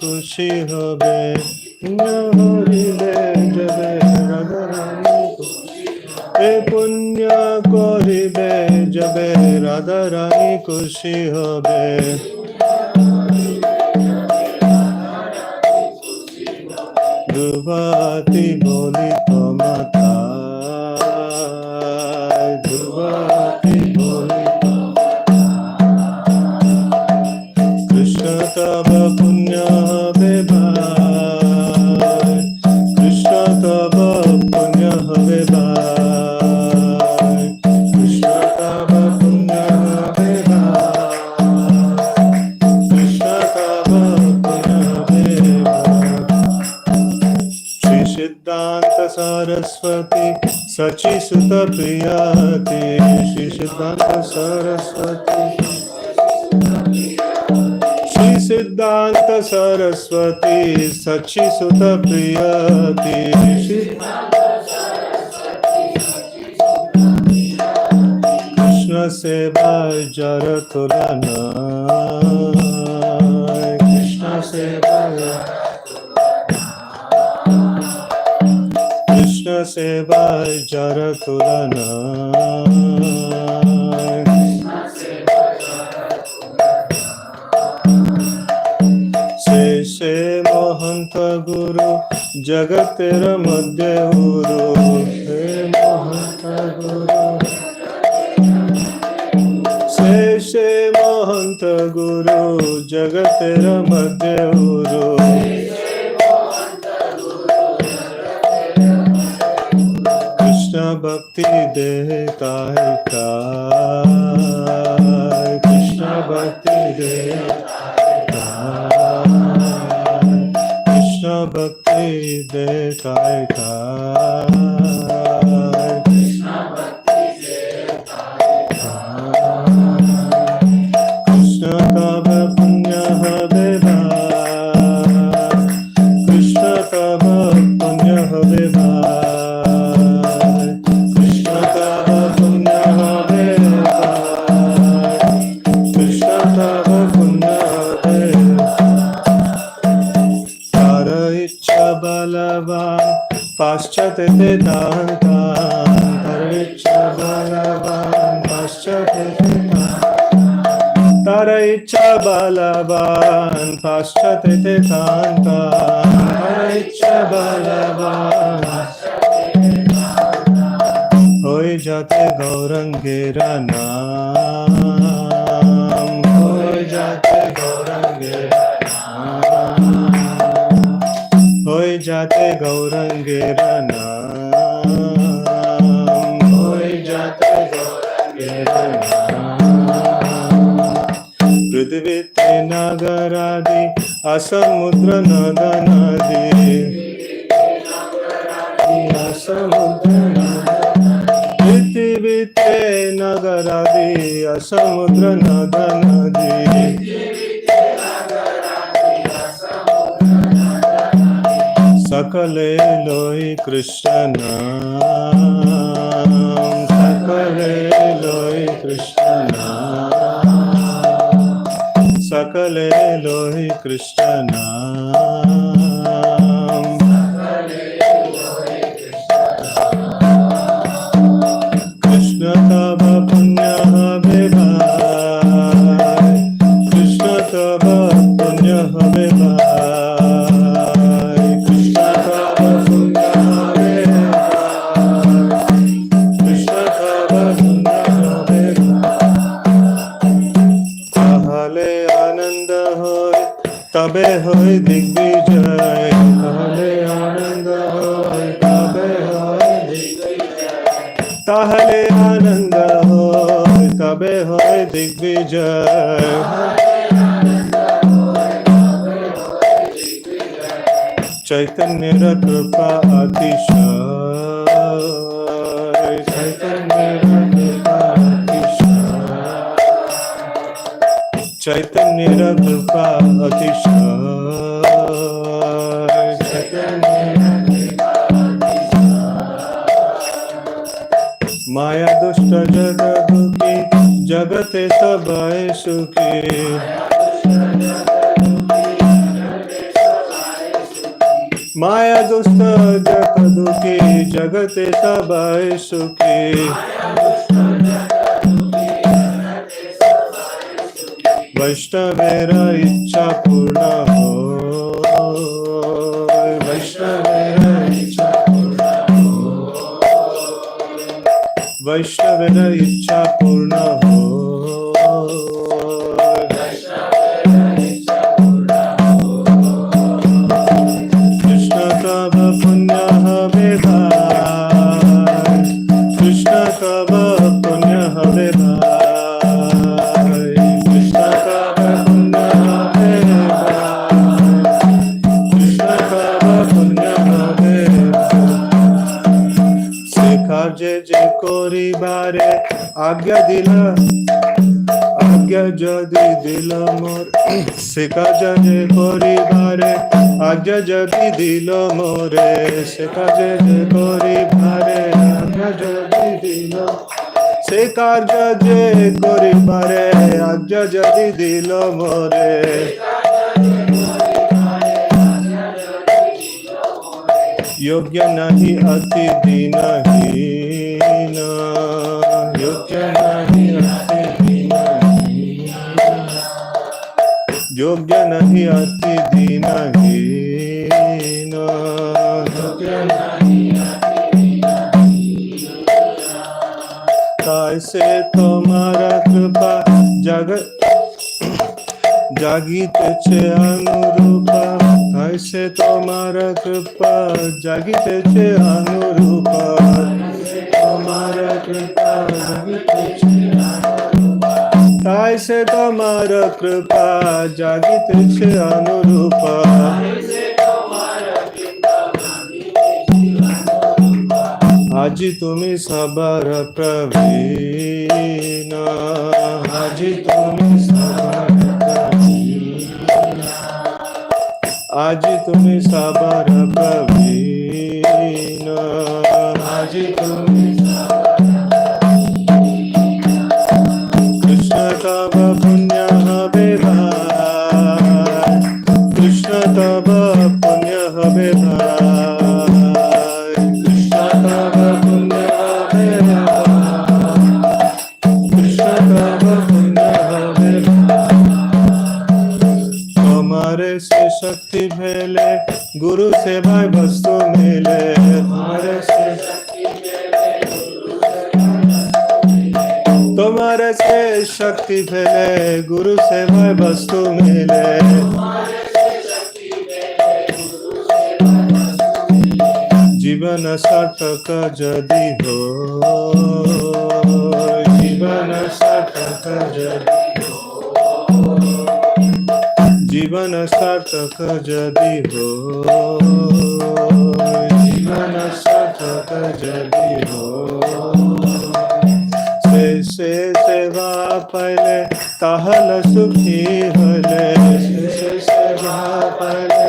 খুশি হবে, হরিলে যাবে রাধা রানী খুশি হবে, পুণ্য করিবে যাবে রাধা রানী খুশি হবে। দুবাতি বলিত মাতা, দুবাতি বলিত কৃষ্ণ তব পুণ্য হবে ভাই, কৃষ্ণ তব পুণ্য হবে ভাই, কৃষ্ণ তব পুণ্য হবে ভাই, কৃষ্ণ তব পুণ্য হবে ভাই। শ্রী সিদ্ধান্ত सरस्वती सची सुत प्रियाति, श्री सिद्धांत सरस्वती, श्री सिद्धांत सरस्वती सची सुत प्रियाति, कृष्ण सेवा जर तुलना, कृष्ण सेवा कृष्ण सेवा जर तुलना, से महंत गुरु जगतेर मध्य गुरु, हे महंत गुरु से महंत गुरु जगतेर मध्य गुरु, भक्ति देता है कृष्ण भक्ति देता है, कृष्ण भक्ति देता है, कृष्ण भक्ति देता है, कृष्ण तब पुण्य हवे भाई, कृष्ण तब पुण्य हवे भाई, पाश्चात्य दाता, इच्छा बलवान पाश्चात्य, तार इच्छा बलवान पाश्चात्य दाता, इच्छा बलवान हो जाते गौरंगेरा नाम, हो जाते गौरंगेरा नाम, हो जाते गौरंगेरा नाम, हो जाते गौरंगेरा नाम। पृथ्वी ते नगरादि असमुद्र नदनादि, असमुद्र पृथ्वी ते नगरादि असमुद्र नदनादि, सकले लोई कृष्ण नाम, सकले लोई कृष्ण नाम, सकले लोई कृष्ण नाम, कृष्ण तब पुण्य हवे भाई, कृष्ण तब पुण्य हवे भाई, तबे होय दिग्विजय, ताहले आनंद होय, तबे होय दिग्विजय, ताहले आनंद होय, तबे होय दिग्विजय, चैतन्य कृपा अतिशय, चैतन्य कृपा अतिशय, चैतन्य कृपा अतिशय, माया दुष्ट जग दुखी जगते सब सुखी, माया दुष्ट जग दुखी जगते सबाई सुखी वैष्णवेर इच्छा पूर्ण हो वैष्णवेर इच्छा वैष्णवेर इच्छा पूर्ण हो कृष्ण कब पुण्य हवे भाई कृष्ण कब पुण्य हवे भाई कृष्ण कब पुण्य हवे भाई कृष्ण कब पुण्य हवे शेखा जे करिबारे आज्ञा दिला आज्ञा जदि दिल मोर शेखा जे करिबारे आज्ञा जदि दिल मोरे शेखा जे करिबारे आज्ञा जदि दिल से कार्य जे करिबारे आज्ञा जदि दिल मोरे योग्य नहीं अति दीनहीन योग्य नहीं अति दीनहीन योग्य नहीं अति दीनहीन योग्य नहीं कैसे तुम्हारा कृपा जगत जागीते अनुरूपा कैसे तुम्हारा कृपा जागीते अनुरूपा तुम्हारा कृपा जागीते कैसे तुम्हारा कृपा जागीते अनुरूपा आजी तुम्ही सबर प्रवीण आजी तुम्ही सबर आजी तुम्ही सबर प्रवीण आजी तुम्ही कृष्ण तब पुण्य हवे भाई कृष्ण तब पुण्य हवे भाई कृष्ण तब पुण्य हवे कृष्ण तब पुण्य हवे तुम्हारे से शक्ति भेले गुरु से भाई वस्तु मिले तुम्हारे से तुम्हारे से शक्ति भेले गुरु से भाई वस्तु मिले जीवन सार्थक जदि हो जीवन सार्थक जदि हो जीवन सार्थक जदि हो जीवन सार्थक जदि हो से सेवा पहले ताहल सुखी हले से सेवा पहले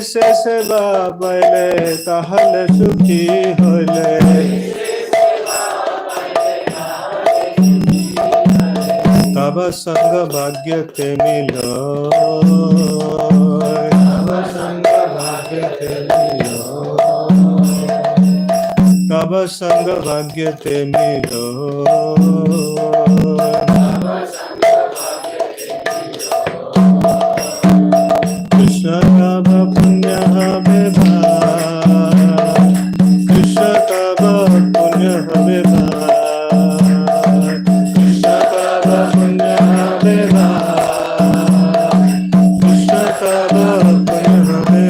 से सेवा पहले ताहल सुखी हले तब संग भाग्य ते मिलो तब संग भाग्य ते मिलो तब संग भाग्य ते मिलो कृष्ण तब पुण्य हवे भाई कृष्ण तब पुण्य हवे भाई कृष्ण तब पुण्य हवे भाई कृष्ण तब पुण्य हवे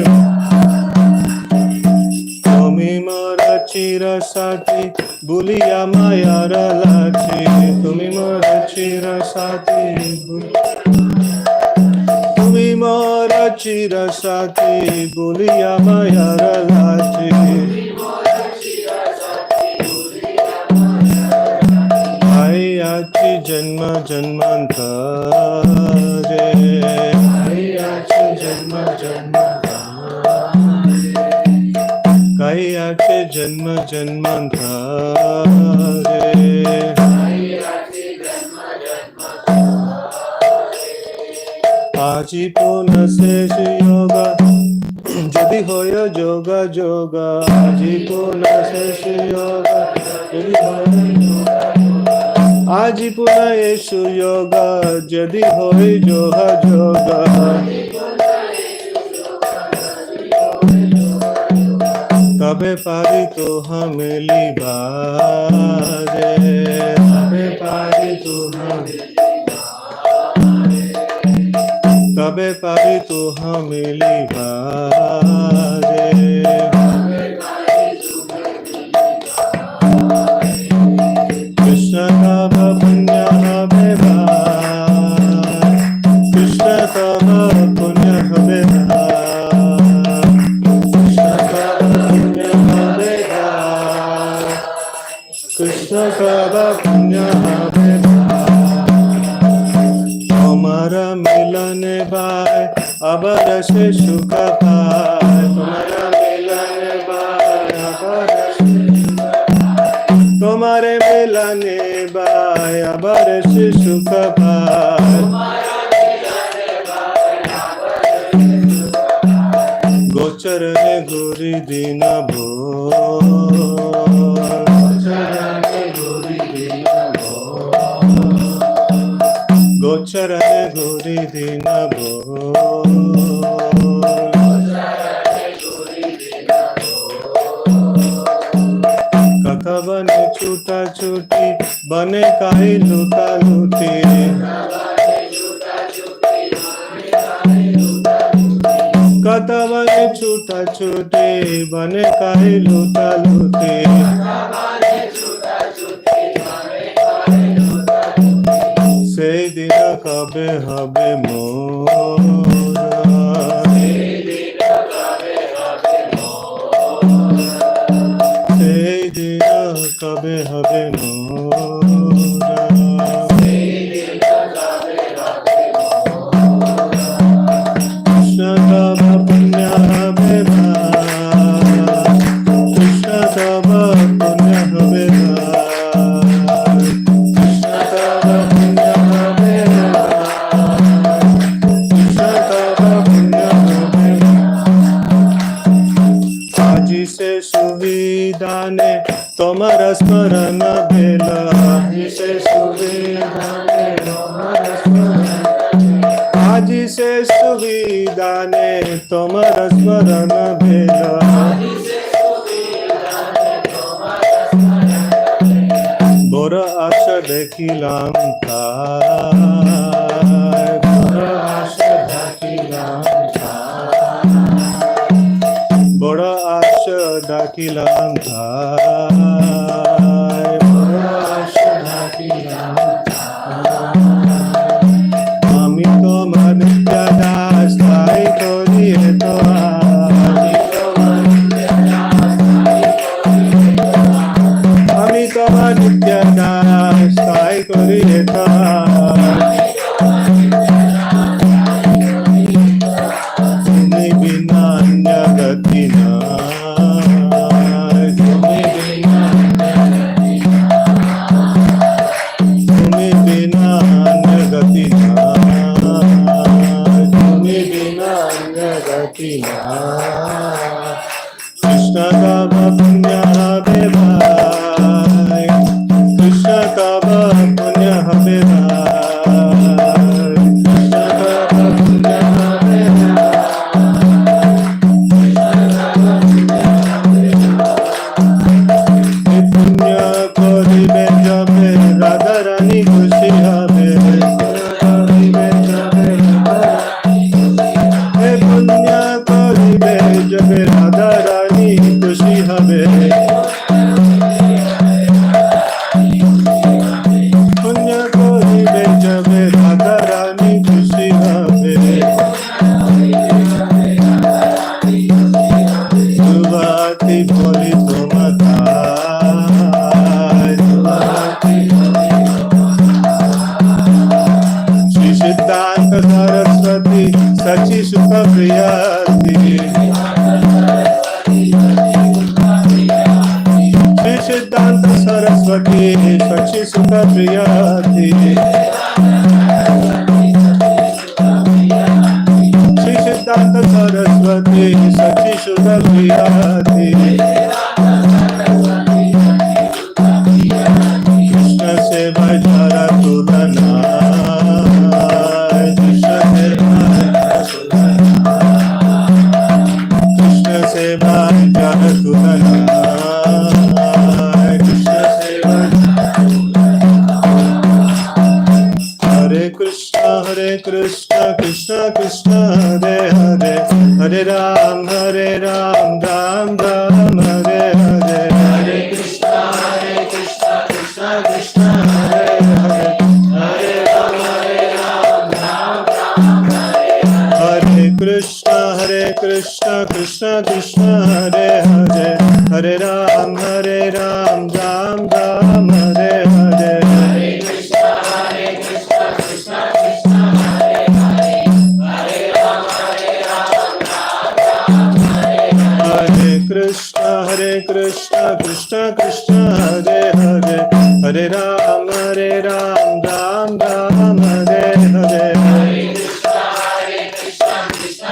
তুমি মোর চির সাথী ভুলিয়া মায়ার লাঠি তুমি মোর চির সাথী তুমি মোর চির সাথী ভুলিয়া মায়ার লাঠি আই আছি জন্ম জন্মান্তরে আই আছি জন্ম জন্মান্তরে কাই আছে জন্ম জন্মান্তরে আজি পুনঃ শেষ যোগা যদি হয় যোগা যোগা আজি পুনঃ শেষ যোগা যদি হয় আজি পুনঃ এসু যোগা যদি হয় যোগা যোগা তবে পারি তো মিলিবারে তবে পারি তো তবে পারি তো মিলিবারে কৃষ্ণ তব পুণ্য হবে কৃষ্ণ তব পুণ্য হবে কৃষ্ণ তব পুণ্য হবে তোমার মিলনে বায় আবার সে সুখ পায় তোমার মিলনে বায় আবার তোমার মিলনে বায় আবার সে সুখ পায় গোচর হে ঘুরি দিন ভোর গোচর হে ঘুরি দিন ভোর কথা বনে ছুটা ছুটি বনে কাই লুটা লুটি কথা বনে ছুটা ছুটি বনে কাই লুটা লুটি সেই দিন কবে হবে মোর সেই দিন কবে হবে মোর কৃষ্ণ তব পুণ্য হবে কৃষ্ণ তব পুণ্য হবে সুবিধানে তোমার স্মরণ ভেল সে সুবিধানে আজি সে সুবিধানে তোমার স্মরণ ভেল বড় আশা দেখিলাম তাই বড় আশা দেখিলাম বড় আশা ডাকিলাম তাই বড় আশা ডাকিলাম আমি তোমার নিত্য দাস তাই করিয়ে তো আমি তোমার নিত্য দাস তাই করিয়ে তো তুমি বিনা অন্য গতি না তুমি বিনা অন্য গতি না তুমি বিনা অন্য গতি না কৃষ্ণ তব পুণ্য হবে ভাই কৃষ্ণ তব পুণ্য হবে सरस्वती सची सुख प्रियति श्री सिद्धांत सरस्वती सची सुख प्रियति Saraswati Sachi Shuddha Priyati Krishna Seva Jara Tulana Krishna Seva Jara Tulana Krishna Seva Hare Krishna Krishna Krishna Hare Hare Hare Ram Ram Ram Hare Hare Hare Krishna Krishna Krishna Hare Hare Hare Ram Ram Hare Hare Krishna Krishna Krishna Hare Hare Hare Ram Ram Hare Hare Hare Krishna Krishna Krishna Hare Hare Hare Ram Hare Krishna Krishna Krishna Hare Hare Hare Ram Ram Hare Hare Hare Krishna Krishna Krishna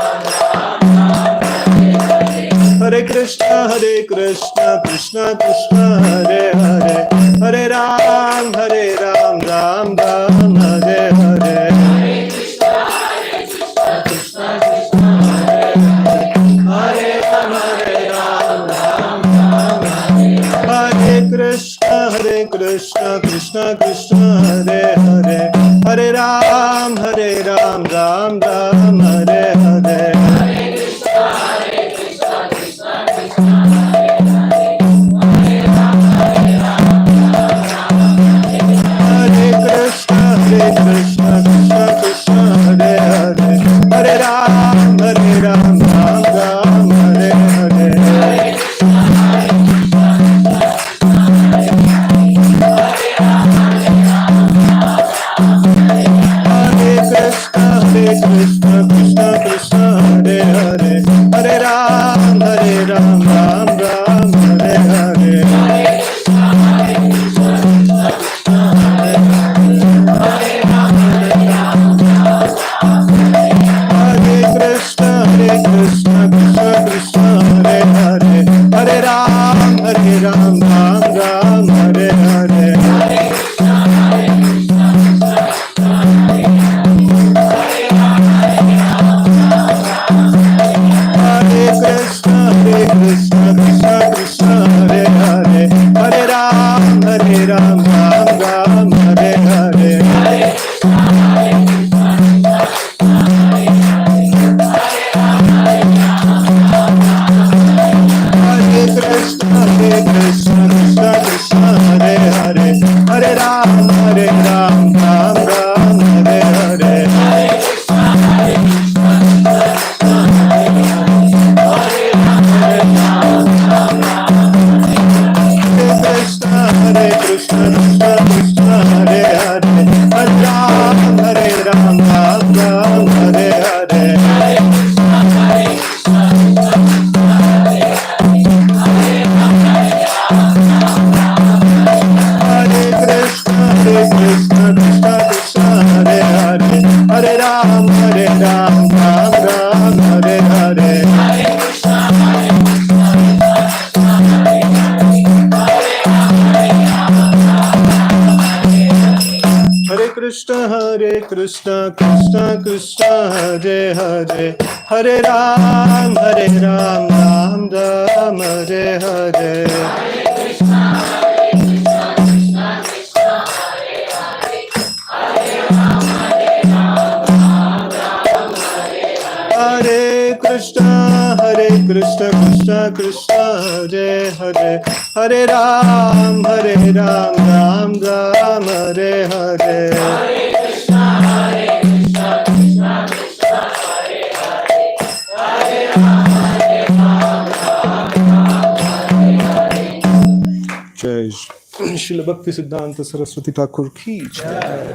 Hare Hare Hare Ram Hare Krishna Krishna Krishna Hare Hare Hare Ram Ram Hare Hare Hare Krishna Krishna Krishna Hare Hare Hare Ram Hare Krishna Krishna Krishna Hare Hare Hare Ram Hare Ram Hare Hare Hare Krishna Krishna Krishna Hare Hare Hare Ram Hare Krishna Krishna Krishna Hare Hare Hare Ram Hare Hare Hare Krishna Krishna Krishna Hare Hare Hare Ram Ram Hare Hare Hare Krishna Krishna Krishna Hare Hare Hare Ram Hare Krishna Krishna Krishna Hare Hare Hare Ram Hare Hare Hare Krishna Krishna Krishna Hare Hare Hare Ram Hare Hare Hare Krishna Krishna Krishna Hare Hare Hare Ram Hare Hare Hare Krishna Krishna Hare Hare Hare Ram Hare Hare Krishna Krishna Krishna Hare Hare Hare Ram Hare Hare Krishna Krishna Krishna Hare Hare Hare Ram Hare Hare Hare Krishna Krishna Krishna Hare Hare Hare Ram Hare Hare Hare Krishna Krishna Krishna Hare Hare Hare Ram Hare Jai Srila Bhaktisiddanta Saraswati Thakur ki jai.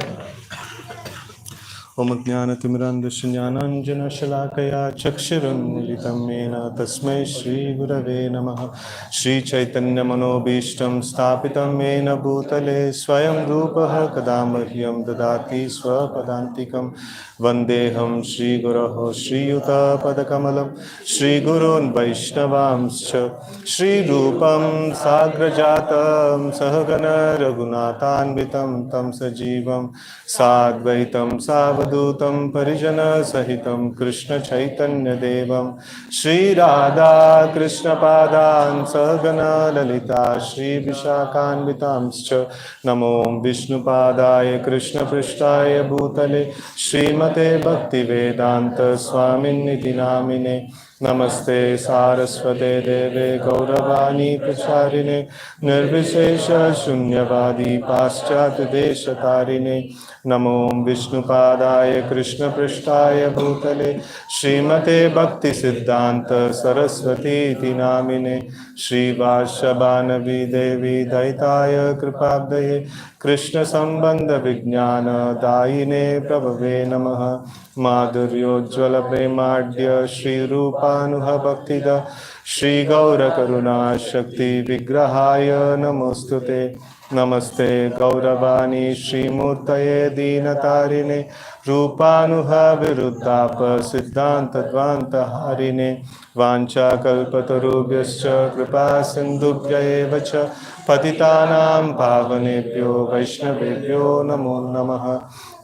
Om Jnanatimirandasya Jnananjana Shalakaya Chakshurunmilitam Mena Tasmai Shri Gurave Namaha. Shri Chaitanya Manobhishtam Sthapitam Mena Bhutale Swayam Rupaha Kadamahyam Dadati Swapadantikam Vandeham Shri Guraho Shri Yuta Padakamalam Shri Gurun Vaishnavamscha Shri Rupam Sagrajatam Sahagana Raghunathanvitam Tam Sajivam Sadvaitam Savadutam Parijana Sahitam Krishna Chaitanya Devam Shri Radha Krishna Padan Sahagana Lalita Shri Vishakhanvitamscha Namo Vishnu Padaya Krishna Prishtaya Bhutale Srimate Bhakti Vedanta Swamin Niti Namine Namaste Saraswate Deve Gauravani Pracharine Nirvishesha Shunyavadi Paschat Deshatarine Namo Vishnu Padaya Krishna Prishtaya Bhutale Srimate Bhaktisiddanta Saraswati Iti Namine Shri Vashabhanavi Devi Daitaya Kripabdaye Krishna Sambandha Vijnana Dayine Prabhave Namaha Madhuryojjvala Premadya Shri Rupanuha Bhaktida Shri Gaura Karuna Shakti Vigrahaya Namostute Namaste Gauravani Shri Murtaye Dinatarine Rupanuha Viruddhapa Siddhanta Dvanta Harine Vancha Kalpatarubhyascha Kripa Sindhubhya Evacha Patitanam Pavanebhyo Vaishnavebhyo Namo Namaha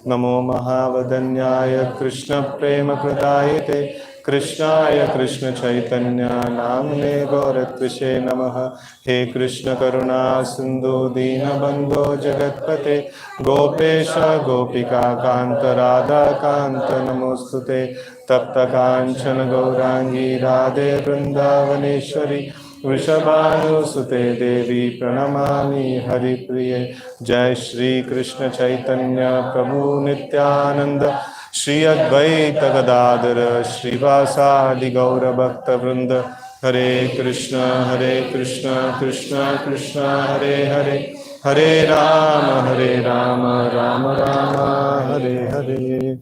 Namo Mahavadanyaya Krishna Prema Pradayate Krishnaya Krishna Chaitanya Namne Gauratvishe Namaha He Krishna Karuna Sindhu Dina Bandho Jagatpate Gopesha Gopika Kanta Radha Kanta Namostute Tapta Kanchana Gaurangi Radhe Vrindavaneshwari Vrishabhanu Sute Devi Pranamami Hari Priye Jai Shri Krishna Chaitanya Prabhu Nityananda Shri Advaita Gadadhara Srivasadi Gaura Bhakta Vrinda Hare Krishna Krishna Krishna Hare Hare Hare Rama Rama Rama Hare Hare.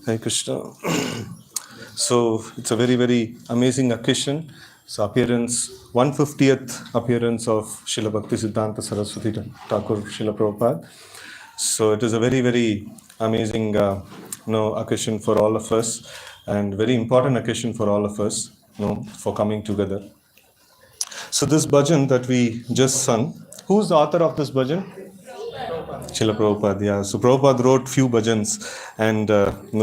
Hare Krishna. So it's a very, very amazing occasion. So appearance, 150th appearance of Srila Bhaktisiddanta Saraswati Thakur Srila Prabhupada. So it is a very, very amazing occasion for all of us, and very important occasion for all of us, for coming together. So this bhajan that we just sung, who's the author of this bhajan? Srila Prabhupada, yeah. So Prabhupada wrote few bhajans, and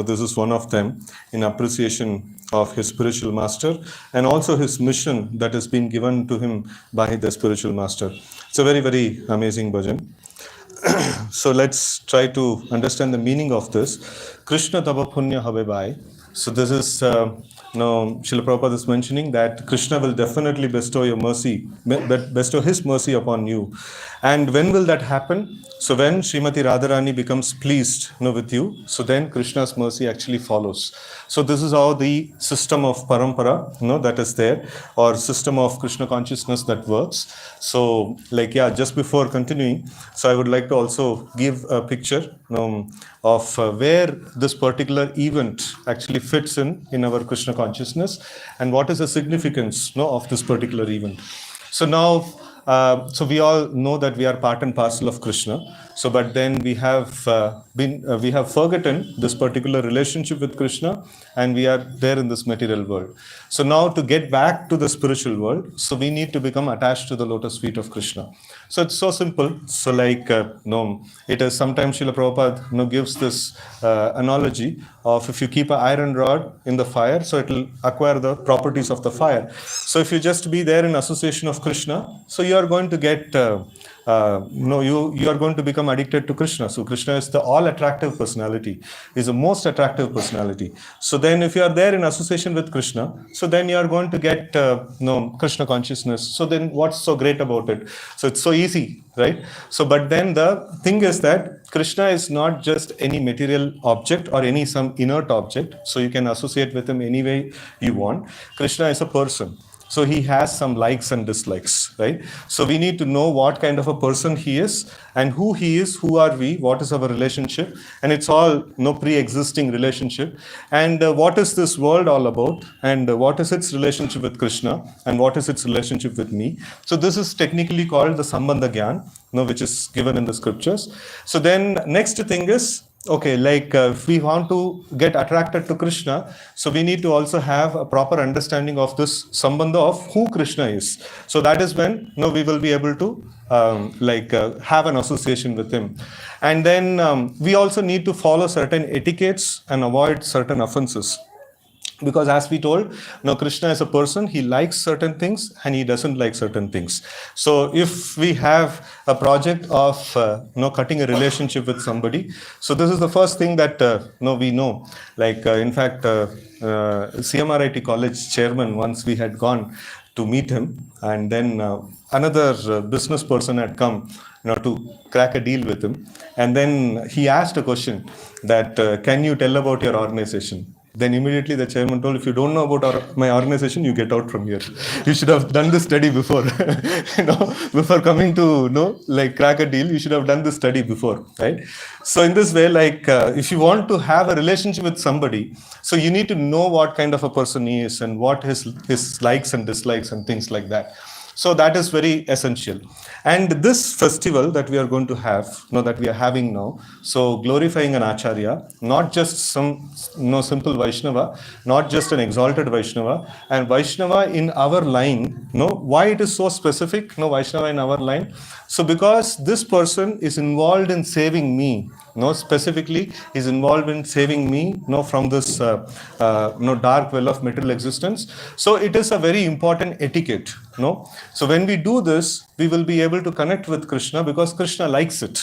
this is one of them in appreciation of his spiritual master and also his mission that has been given to him by the spiritual master. It's a very, very amazing bhajan. So let's try to understand the meaning of this. Krishna Tava Punya Habe Bhai. So this is, Srila Prabhupada is mentioning that Krishna will definitely bestow your mercy, bestow his mercy upon you. And when will that happen? So when Srimati Radharani becomes pleased with you, so then Krishna's mercy actually follows. So this is how the system of parampara, that is there, or system of Krishna consciousness that works. So just before continuing, so I would like to also give a picture of where this particular event actually fits in our Krishna consciousness, and what is the significance of this particular event. So now, so we all know that we are part and parcel of Krishna. So, but then we have forgotten this particular relationship with Krishna, and we are there in this material world. So now, to get back to the spiritual world, so we need to become attached to the lotus feet of Krishna. So it's so simple. So it is sometimes Srila Prabhupada gives this analogy of if you keep an iron rod in the fire, so it will acquire the properties of the fire. So if you just be there in association of Krishna, so you are going to get you are going to become addicted to Krishna. So Krishna is the all-attractive personality, is the most attractive personality. So then if you are there in association with Krishna, so then you are going to get Krishna consciousness. So then what's so great about it? So it's so easy, right? So but then the thing is that Krishna is not just any material object or some inert object. So you can associate with him any way you want. Krishna is a person. So he has some likes and dislikes, right? So we need to know what kind of a person he is and who he is, who are we, what is our relationship, and it's all no pre-existing relationship. And what is this world all about, and what is its relationship with Krishna, and what is its relationship with me. So this is technically called the Sambandha Gyan, which is given in the scriptures. So then next thing is, okay, like if we want to get attracted to Krishna, so we need to also have a proper understanding of this Sambandha of who Krishna is. So that is when we will be able to have an association with him. And then we also need to follow certain etiquettes and avoid certain offenses. Because as we told, Krishna is a person, he likes certain things and he doesn't like certain things. So if we have a project of cutting a relationship with somebody, so this is the first thing that we know. Like in fact, CMRIT college chairman, once we had gone to meet him, and then another business person had come to crack a deal with him. And then he asked a question that, can you tell about your organization? Then immediately the chairman told, if you don't know about my organization, you get out from here. You should have done this study before. Before coming to crack a deal, you should have done this study before, right? So in this way, if you want to have a relationship with somebody, so you need to know what kind of a person he is and what his likes and dislikes and things like that. So that is very essential. And this festival that we are going to have, that we are having now, so glorifying an Acharya, not just some simple Vaishnava, not just an exalted Vaishnava, and Vaishnava in our line, why it is so specific, Vaishnava in our line? So because this person is involved in saving me, specifically is involved in saving me from this dark well of material existence. So it is a very important etiquette. So when we do this, we will be able to connect with Krishna because Krishna likes it.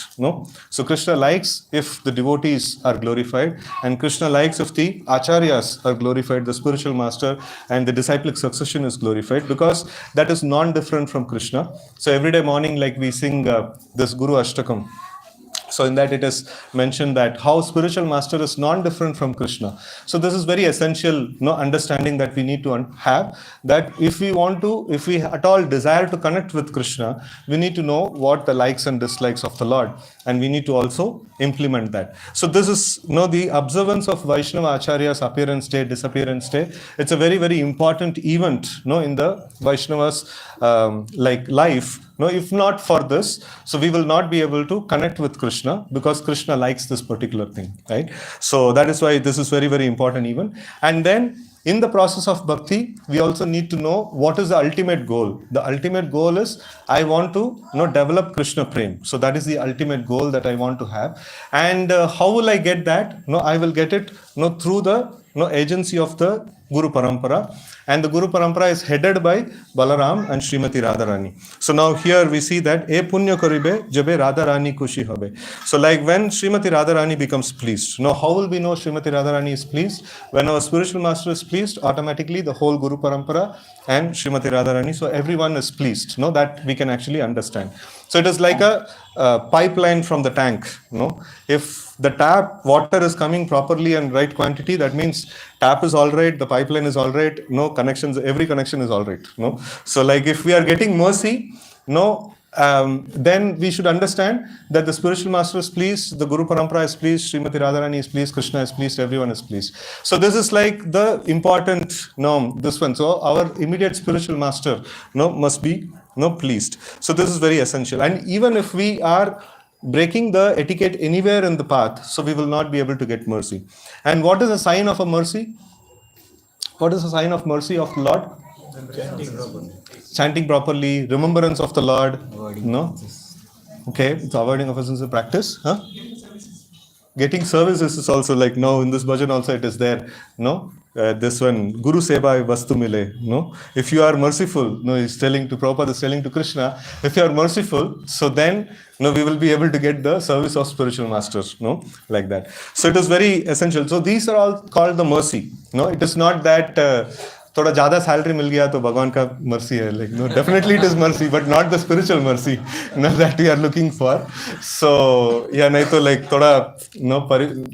So Krishna likes if the devotees are glorified, and Krishna likes if the acharyas are glorified, the spiritual master and the disciplic succession is glorified, because that is non-different from Krishna. So every day morning, like we sing this Guru Ashtakam. So in that it is mentioned that how spiritual master is non-different from Krishna. So this is very essential understanding that we need to have, that if we at all desire to connect with Krishna, we need to know what the likes and dislikes of the Lord, and we need to also implement that. So this is the observance of Vaishnava Acharya's appearance day, disappearance day. It's a very, very important event in the Vaishnava's life. If not for this, so we will not be able to connect with Krishna, because Krishna likes this particular thing, right? So that is why this is very, very important even. And then in the process of bhakti, we also need to know what is the ultimate goal. The ultimate goal is, I want to develop Krishna Prem. So that is the ultimate goal that I want to have. And how will I get that? I will get it through the agency of the Guru Parampara. And the Guru Parampara is headed by Balaram and Srimati Radharani. So now here we see that E Punya Karibe Jabe Radharani Kushi Habe. So like when Srimati Radharani becomes pleased. Now how will we know Srimati Radharani is pleased? When our spiritual master is pleased, automatically the whole Guru Parampara and Srimati Radharani, so everyone is pleased. That we can actually understand. So it is like a pipeline from the tank. If the tap water is coming properly and right quantity, that means tap is all right, the pipeline is all right, connections, every connection is all right. So like if we are getting mercy, then we should understand that the spiritual master is pleased, the Guru Parampara is pleased, Srimati Radharani is pleased, Krishna is pleased, everyone is pleased. So this is like the important this one. So our immediate spiritual master must be pleased. So this is very essential. And even if we are breaking the etiquette anywhere in the path, so we will not be able to get mercy. And what is a sign of a mercy? What is a sign of mercy of the Lord? Chanting properly, remembrance of the Lord. Okay, it's avoiding offenses in practice. Getting services is also like, in this bhajan also it is there. This one, Guru Seva Vastu Mile. If you are merciful, he's telling to Prabhupada, is telling to Krishna, if you are merciful, so then we will be able to get the service of spiritual masters, like that. So it is very essential. So these are all called the mercy. It is not that थोड़ा ज़्यादा salary मिल गया तो भगवान का mercy है, like no, definitely it is mercy, but not the spiritual mercy, no, that we are looking for. So yeah, नहीं तो like थोड़ा no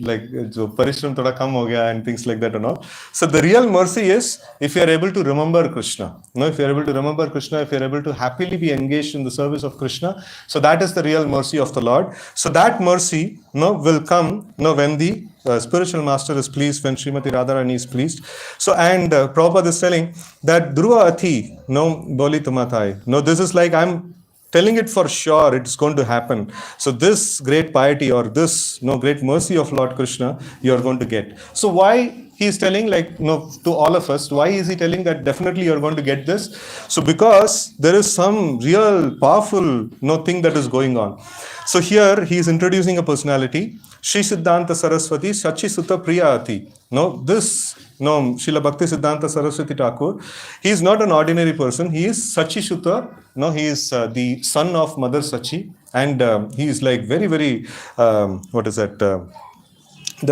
like जो परिश्रम थोड़ा कम हो गया and things like that and all. So the real mercy is if you are able to remember Krishna, no, if you are able to remember Krishna, if you are able to happily be engaged in the service of Krishna, so that is the real mercy of the Lord. So that mercy, no, will come, no, when the spiritual master is pleased, when Srimati Radharani is pleased. So, and Prabhupada is telling that Dhruva Ati, no, Boli Tumathai. No, this is like I'm telling it for sure, it's going to happen. So, this great piety or this no great mercy of Lord Krishna, you are going to get. So, why he is telling, like, to all of us, why is he telling that definitely you are going to get this? So, because there is some real powerful thing that is going on. So, here he is introducing a personality. Shri Siddhanta Saraswati Sachi Sutta Priyati. Srila Bhaktisiddanta Saraswati Thakur. He is not an ordinary person. He is Sachi Sutta. He is the son of Mother Sachi. And he is like very, very, the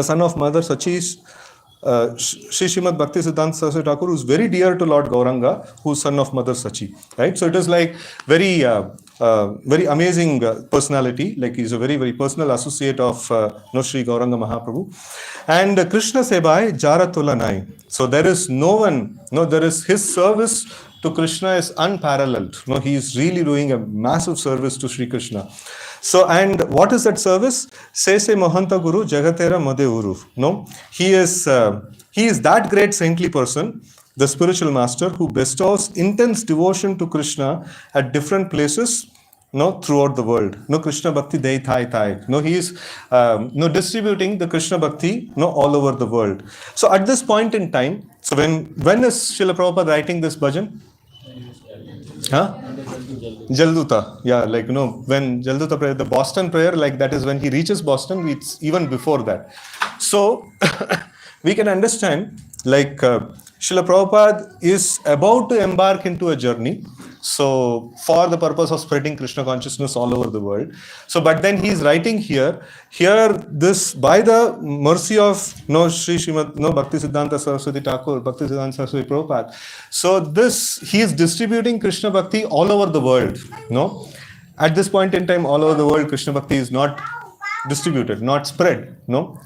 son of Mother Sachi is Shri Srimad Bhaktisiddhanta Saraswati Thakur, who is very dear to Lord Gauranga, who is son of Mother Sachi. Right? So it is like very, very amazing personality. Like he is a very, very personal associate of Shri Gauranga Mahaprabhu. And Krishna Sebai Jara Tulanai. So there is no one, there is his service to Krishna is unparalleled. He is really doing a massive service to Sri Krishna. So, and what is that service? Se Mohanta Guru Jagatera Made Uru. He is that great saintly person, the spiritual master, who bestows intense devotion to Krishna at different places throughout the world. Krishna Bhakti Dei Thai Thai. He is distributing the Krishna Bhakti all over the world. So at this point in time, so when is Srila Prabhupada writing this bhajan? Jalduta. Yeah, like when Jalduta prayer, the Boston prayer, like that is when he reaches Boston, it's even before that. So we can understand, like Srila Prabhupada is about to embark into a journey. So for the purpose of spreading Krishna consciousness all over the world. So but then he is writing here this by the mercy of Sri Srimad Bhaktisiddhanta Saraswati Thakur, Bhaktisiddhanta Saraswati Prabhupada. So this he is distributing Krishna Bhakti all over the world. At this point in time, all over the world, Krishna Bhakti is not distributed, not spread,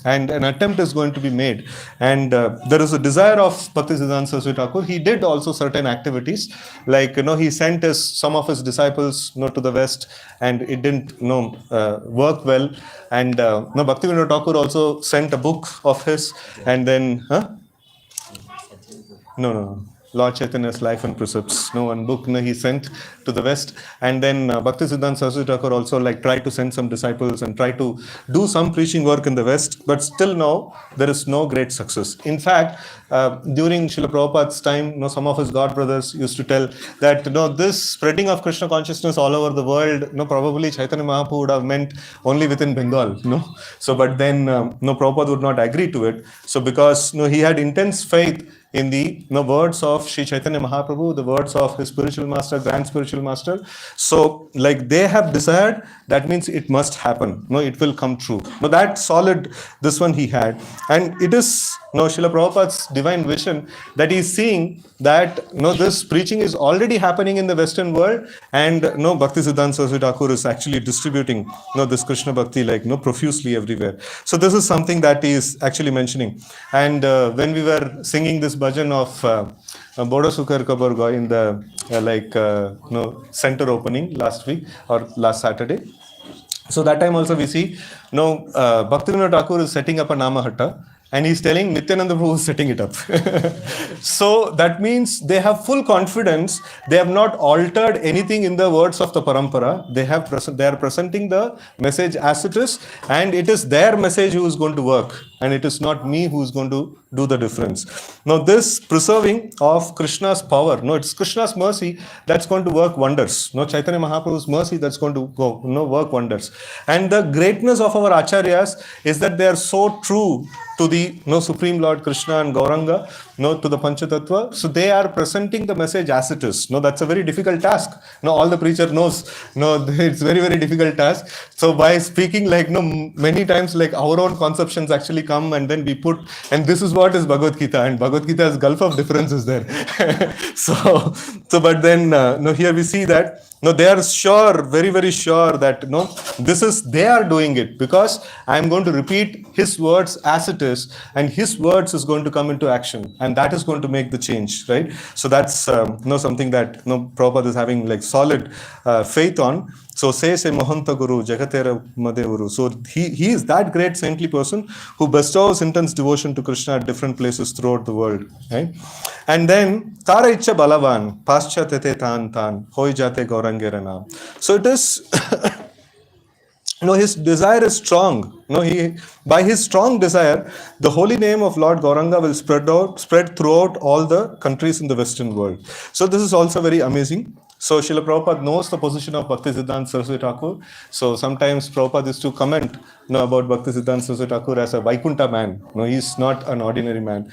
and an attempt is going to be made. And there is a desire of Bhaktisiddhanta Saraswati Thakur. He did also certain activities, like he sent some of his disciples to the west, and it didn't work well. And Bhaktivinoda Thakur also sent a book of his, and then Lord Chaitanya's Life and Precepts. One book he sent to the West. And then Bhaktisiddhanta Saraswati Thakur also tried to send some disciples and try to do some preaching work in the West. But still now, there is no great success. In fact, during Srila Prabhupada's time, some of his god brothers used to tell that this spreading of Krishna consciousness all over the world, probably Chaitanya Mahaprabhu would have meant only within Bengal. So, but then Prabhupada would not agree to it. So because he had intense faith in the words of Sri Chaitanya Mahaprabhu, the words of his spiritual master, grand spiritual master. So, like they have desired, that means it must happen. It will come true. That solid, this one he had. And it is Srila Prabhupada's divine vision that he is seeing that this preaching is already happening in the Western world, and Bhaktisiddhanta Saraswati Thakur is actually distributing this Krishna Bhakti profusely everywhere. So this is something that he is actually mentioning. And when we were singing this bhajan of Bodo Sukar Kabarga in the center opening last week or last Saturday. So that time also we see Bhaktivinoda Thakur is setting up a Namahatta, and he's telling Nityananda Prabhu is setting it up. So that means they have full confidence. They have not altered anything in the words of the Parampara. They are presenting the message as it is, and it is their message who is going to work, and it is not me who is going to do the difference. Now this preserving of Krishna's power, it's Krishna's mercy that's going to work wonders. Chaitanya Mahaprabhu's mercy that's going to work wonders. And the greatness of our acharyas is that they are so true to the Supreme Lord Krishna and Gauranga, to the Panchatattva. So they are presenting the message as it is. That's a very difficult task. All the preacher knows. It's very, very difficult task. So by speaking many times our own conceptions actually come and then we put, and this is what is Bhagavad Gita, and Bhagavad Gita's gulf of difference is there. But then here we see that they are sure, very, very sure that they are doing it because I am going to repeat his words as it is, and his words is going to come into action, and that is going to make the change, right? So that's something that Prabhupada is having solid faith on. So say Mahanta Guru, Jagatera Madevuru. So he is that great saintly person who bestows intense devotion to Krishna at different places throughout the world. Right? And then Tara Icha Balavan, Pascha Tete Tan Tan, Hoi Jate Gaurangera Naam. So it is his desire is strong. By his strong desire, the holy name of Lord Gauranga will spread throughout all the countries in the Western world. So this is also very amazing. So Srila Prabhupada knows the position of Bhaktisiddanta Saraswati Thakur. So sometimes Prabhupada used to comment about Bhaktisiddanta Saraswati Thakur as a Vaikuntha man. He's not an ordinary man.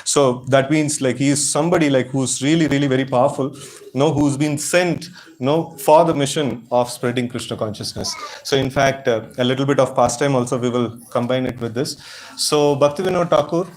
So that means he is somebody who's really, really very powerful, who's been sent for the mission of spreading Krishna consciousness. So in fact, a little bit of pastime also we will combine it with this. So Bhaktivinoda Thakur,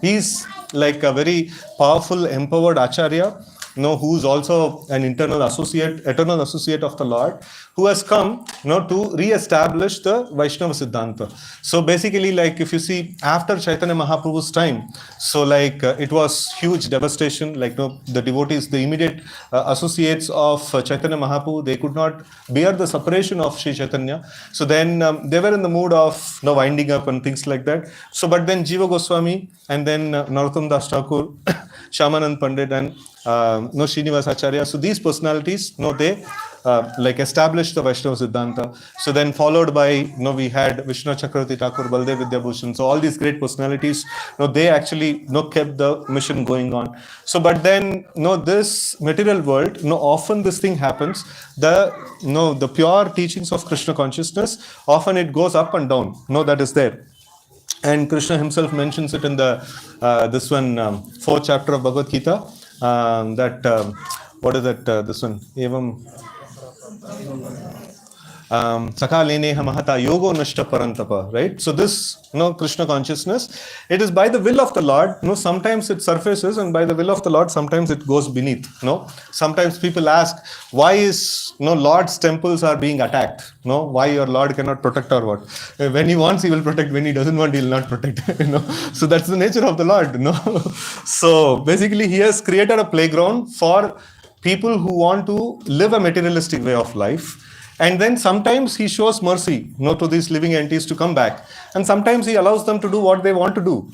he's like a very powerful, empowered Acharya, who's also an eternal associate of the Lord, who has come, to re-establish the Vaishnava Siddhanta. So basically, if you see, after Chaitanya Mahaprabhu's time, so it was huge devastation. The devotees, the immediate associates of Chaitanya Mahaprabhu, they could not bear the separation of Sri Chaitanya. So then they were in the mood of winding up and things like that. So but then Jiva Goswami and then Narottam Das Thakur, Shyamanand Pandit and Srinivas Acharya. So these personalities, they established the Vaishnava Siddhanta. So then followed by, we had Vishnu Chakravarti Thakur, Baldev Vidyabhushan. So all these great personalities, they actually, kept the mission going on. So but then, this material world, often this thing happens. The pure teachings of Krishna consciousness, often it goes up and down. That is there. And Krishna himself mentions it in the this one, fourth chapter of Bhagavad Gita. What is that? This one. Evam Sakaleneha Mahata Yogo Nashta Parantapa. Right? So this, Krishna consciousness, it is by the will of the Lord. Sometimes it surfaces, and by the will of the Lord, sometimes it goes beneath. Sometimes people ask, why is Lord's temples are being attacked? Why your Lord cannot protect or what? When he wants, he will protect. When he doesn't want, he will not protect. So that's the nature of the Lord. So basically, he has created a playground for people who want to live a materialistic way of life. And then sometimes he shows mercy, to these living entities to come back. And sometimes he allows them to do what they want to do,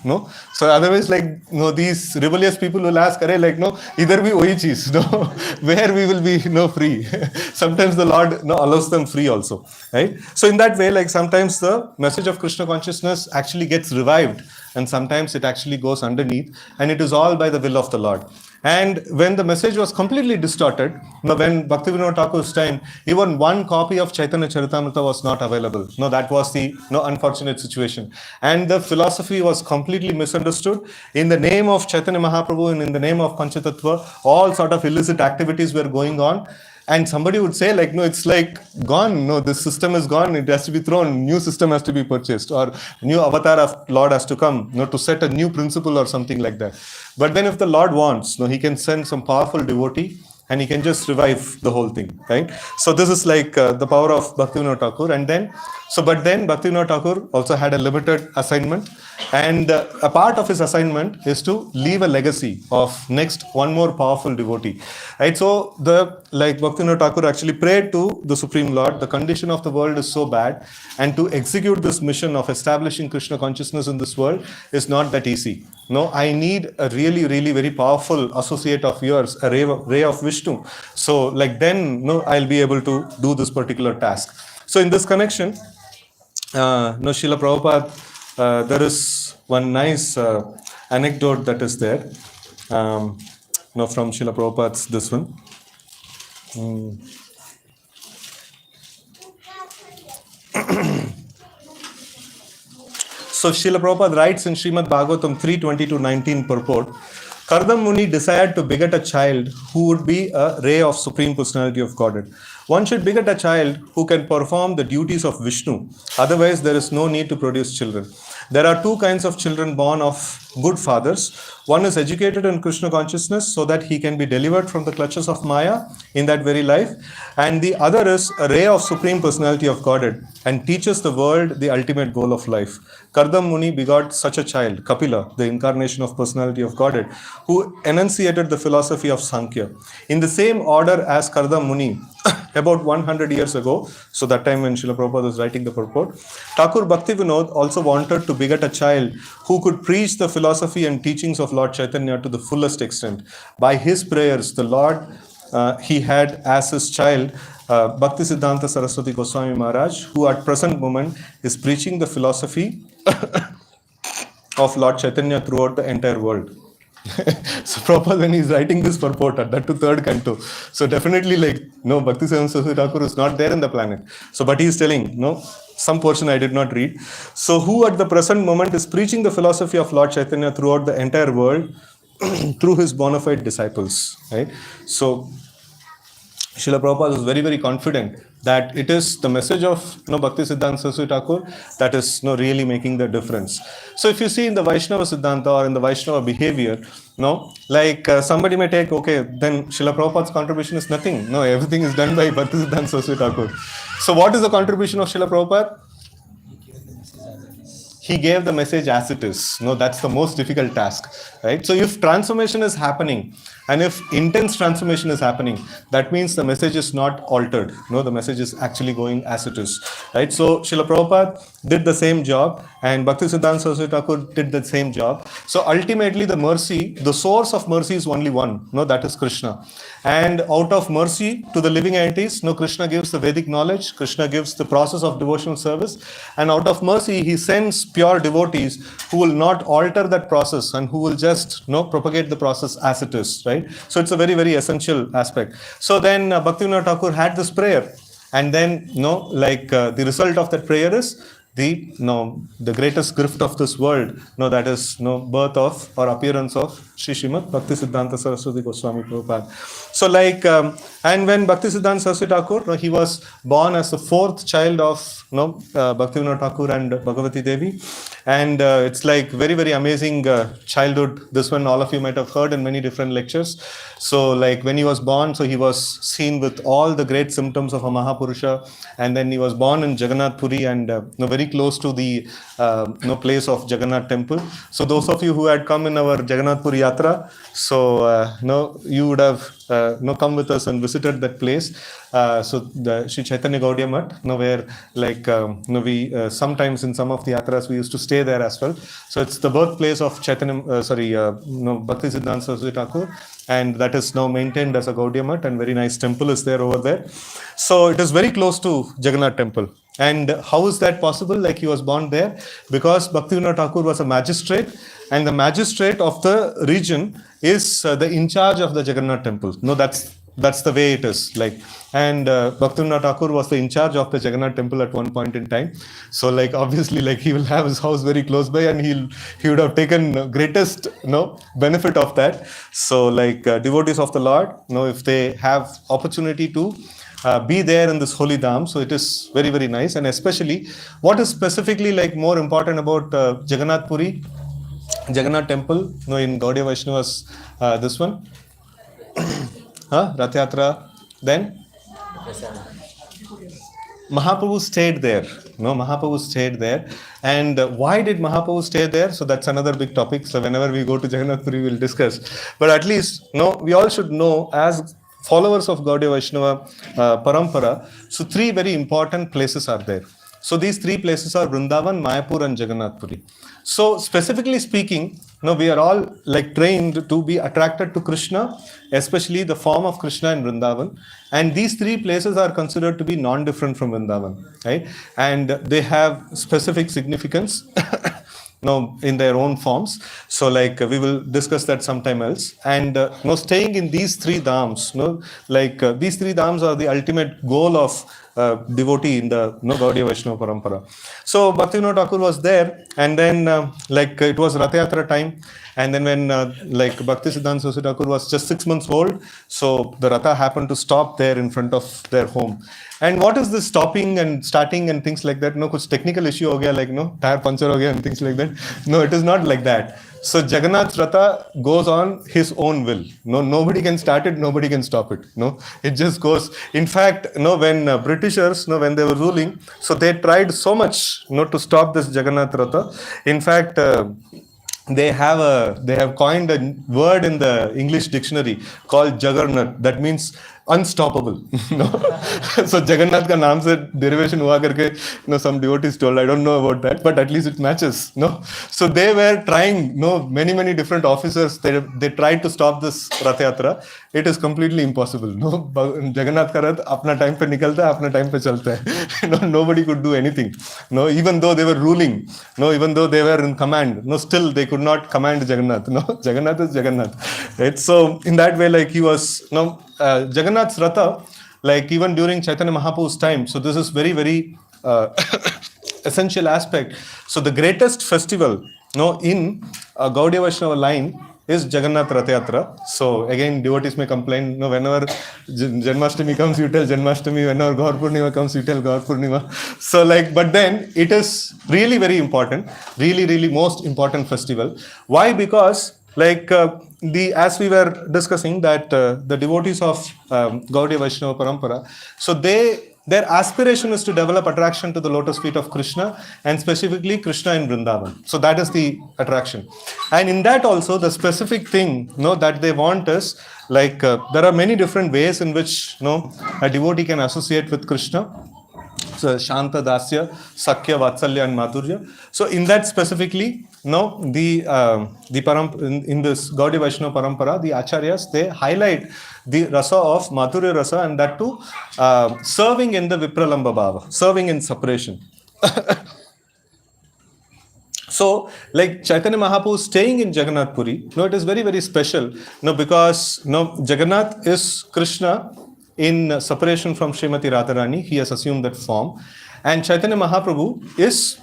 So otherwise, these rebellious people will ask, either we ohi cheez, where we will be, free. Sometimes the Lord, allows them free also, right? So in that way, sometimes the message of Krishna consciousness actually gets revived. And sometimes it actually goes underneath. And it is all by the will of the Lord. And when the message was completely distorted, when Bhaktivinoda Thakur's time, even one copy of Chaitanya Charitamrita was not available. That was the unfortunate situation. And the philosophy was completely misunderstood. In the name of Chaitanya Mahaprabhu and in the name of Panchatattva, all sort of illicit activities were going on. And somebody would say, it's gone. This system is gone. It has to be thrown. New system has to be purchased. Or new avatar of Lord has to come, to set a new principle or something like that. But then if the Lord wants, he can send some powerful devotee and he can just revive the whole thing, right? So this is the power of Bhaktivinoda Thakur. And then, but then Bhaktivinoda Thakur also had a limited assignment. And a part of his assignment is to leave a legacy of next one more powerful devotee, right? So Bhaktivinoda Thakur actually prayed to the Supreme Lord, the condition of the world is so bad, and to execute this mission of establishing Krishna consciousness in this world is not that easy. I need a really, really very powerful associate of yours, a ray of Vishnu. So then, I'll be able to do this particular task. So in this connection, Srila Prabhupada, there is one nice anecdote that is there, from Srila Prabhupada's this one. So Srila Prabhupada writes in Srimad Bhagavatam 3:20-19 purport, Kardam Muni desired to beget a child who would be a ray of Supreme Personality of Godhead. One should beget a child who can perform the duties of Vishnu. Otherwise, there is no need to produce children. There are two kinds of children born of good fathers. One is educated in Krishna consciousness so that he can be delivered from the clutches of Maya in that very life. And the other is a ray of Supreme Personality of Godhead and teaches the world the ultimate goal of life. Kardam Muni begot such a child, Kapila, the incarnation of Personality of Godhead, who enunciated the philosophy of Sankhya. In the same order as Kardam Muni, about 100 years ago, so that time when Srila Prabhupada was writing the purport, Thakur Bhaktivinoda also wanted to beget a child who could preach the philosophy and teachings of Lord Chaitanya to the fullest extent. By his prayers, the Lord he had as his child Bhaktisiddanta Saraswati Goswami Maharaj, who at present moment is preaching the philosophy of Lord Chaitanya throughout the entire world. So Prabhupada, when he's writing this purport, that to third canto, so definitely Bhaktisiddanta Saraswati Thakur is not there in the planet. So but he's telling, some portion I did not read. So who at the present moment is preaching the philosophy of Lord Chaitanya throughout the entire world through his bona fide disciples, right? So Srila Prabhupada was very, very confident that it is the message of Bhaktisiddhanta Saraswati Thakur that is really making the difference. So if you see in the Vaishnava Siddhanta or in the Vaishnava behavior, somebody may take, okay, then Srila Prabhupada's contribution is nothing. No, everything is done by Bhaktisiddhanta Saraswati Thakur. So what is the contribution of Srila Prabhupada? He gave the message as it is. That's the most difficult task, right? So if transformation is happening and if intense transformation is happening, that means the message is not altered. The message is actually going as it is, right? So Srila Prabhupada did the same job and Bhaktisiddhanta Saraswati Thakur did the same job. So ultimately the mercy, the source of mercy is only one, that is Krishna. And out of mercy to the living entities, Krishna gives the Vedic knowledge, Krishna gives the process of devotional service, and out of mercy he sends pure devotees who will not alter that process and who will just propagate the process as it is, right? So it's a very, very essential aspect. So then Bhaktivinoda Thakur had this prayer, and then the result of that prayer is the greatest gift of this world, that is birth of or appearance of Sri Srimad Bhaktisiddhanta Saraswati Goswami Prabhupada. So and when Bhaktisiddhanta Saraswati Thakur, he was born as the fourth child of Bhaktivinoda Thakur and Bhagavati Devi, and it's very, very amazing childhood. This one all of you might have heard in many different lectures. So when he was born, so he was seen with all the great symptoms of a Mahapurusha, and then he was born in Jagannath Puri and very close to the place of Jagannath temple. So those of you who had come in our Jagannath Puri Yatra, so you would have come with us and visited that place. So the Sri Chaitanya Gaudiya Math, where we sometimes in some of the yatras we used to stay there as well. So it's the birthplace of Bhaktisiddhanta Saraswati Thakur, and that is now maintained as a Gaudiya Math, and very nice temple is there over there. So it is very close to Jagannath temple. And how is that possible? He was born there because Bhaktivinoda Thakur was a magistrate, and the magistrate of the region is the in charge of the Jagannath temple. That's the way it is. And Bhaktivinoda Thakur was the in charge of the Jagannath temple at one point in time. So obviously he will have his house very close by, and he would have taken greatest benefit of that. So devotees of the Lord, if they have opportunity to be there in this holy dham, so it is very, very nice. And especially what is specifically more important about Jagannath Puri, Jagannath temple, in Gaudiya Vaishnavas, this one, Rath Yatra, then Mahaprabhu stayed there. Mahaprabhu stayed there. And why did Mahaprabhu stay there? So that's another big topic. So whenever we go to Jagannath Puri, we'll discuss. But at least, we all should know as followers of Gaudiya Vaishnava Parampara, so three very important places are there. So these three places are Vrindavan, Mayapur and Jagannath Puri. So specifically speaking, we are all trained to be attracted to Krishna, especially the form of Krishna in Vrindavan. And these three places are considered to be non-different from Vrindavan, right? And they have specific significance in their own forms. So we will discuss that sometime else. And staying in these three dhams, these three dhams are the ultimate goal of devotee in the Gaudiya Vaishnava Parampara. So Bhaktivinoda Thakur was there, and then it was Rath Yatra time, and then when Bhaktisiddanta Saraswati Thakur was just 6 months old, so the Ratha happened to stop there in front of their home. And what is this stopping and starting and things like that? No, kuch technical issue ho gaya, tire puncture ho gaya and things like that. No, it is not like that. So Jagannath's Ratha goes on his own will. No, nobody can start it, nobody can stop it. No, it just goes. In fact, when Britishers, when they were ruling, so they tried so much, to stop this Jagannath Ratha. In fact, they have coined a word in the English dictionary called Juggernaut. That means unstoppable. So Jagannath ka naam se derivation hua karke, some devotees told. I don't know about that, but at least it matches. So they were trying. Many different officers. They tried to stop this Rath Yatra. It is completely impossible. Jagannath ka Rath apna time pe nikalta hai, apna time pe chalta hai. Nobody could do anything. Even though they were ruling, even though they were in command, still they could not command Jagannath. Jagannath is Jagannath. Right? So in that way, he was Jagannath's Ratha, even during Chaitanya Mahaprabhu's time. So this is very, very essential aspect. So the greatest festival, in Gaudiya Vaishnava line is Jagannath Rath Yatra. So again, devotees may complain, whenever Janmashtami comes, you tell Janmashtami. Whenever Gaur Purnima comes, you tell Gaur Purnima. So but then it is really very important, really most important festival. Why? Because as we were discussing that the devotees of Gaudiya Vaishnava Parampara, so their aspiration is to develop attraction to the lotus feet of Krishna, and specifically Krishna in Vrindavan. So that is the attraction. And in that also, the specific thing that they want is there are many different ways in which a devotee can associate with Krishna. So Shanta, Dasya, Sakya, Vatsalya and Madhurya. So in that specifically, the in this Gaudiya Vaishnava Parampara, the Acharyas, they highlight the rasa of Madhurya rasa, and that too serving in the Vipralamba Bhava, serving in separation. So, Chaitanya Mahaprabhu staying in Jagannath Puri, it is very, very special, because Jagannath is Krishna in separation from Srimati Radharani. He has assumed that form. And Chaitanya Mahaprabhu is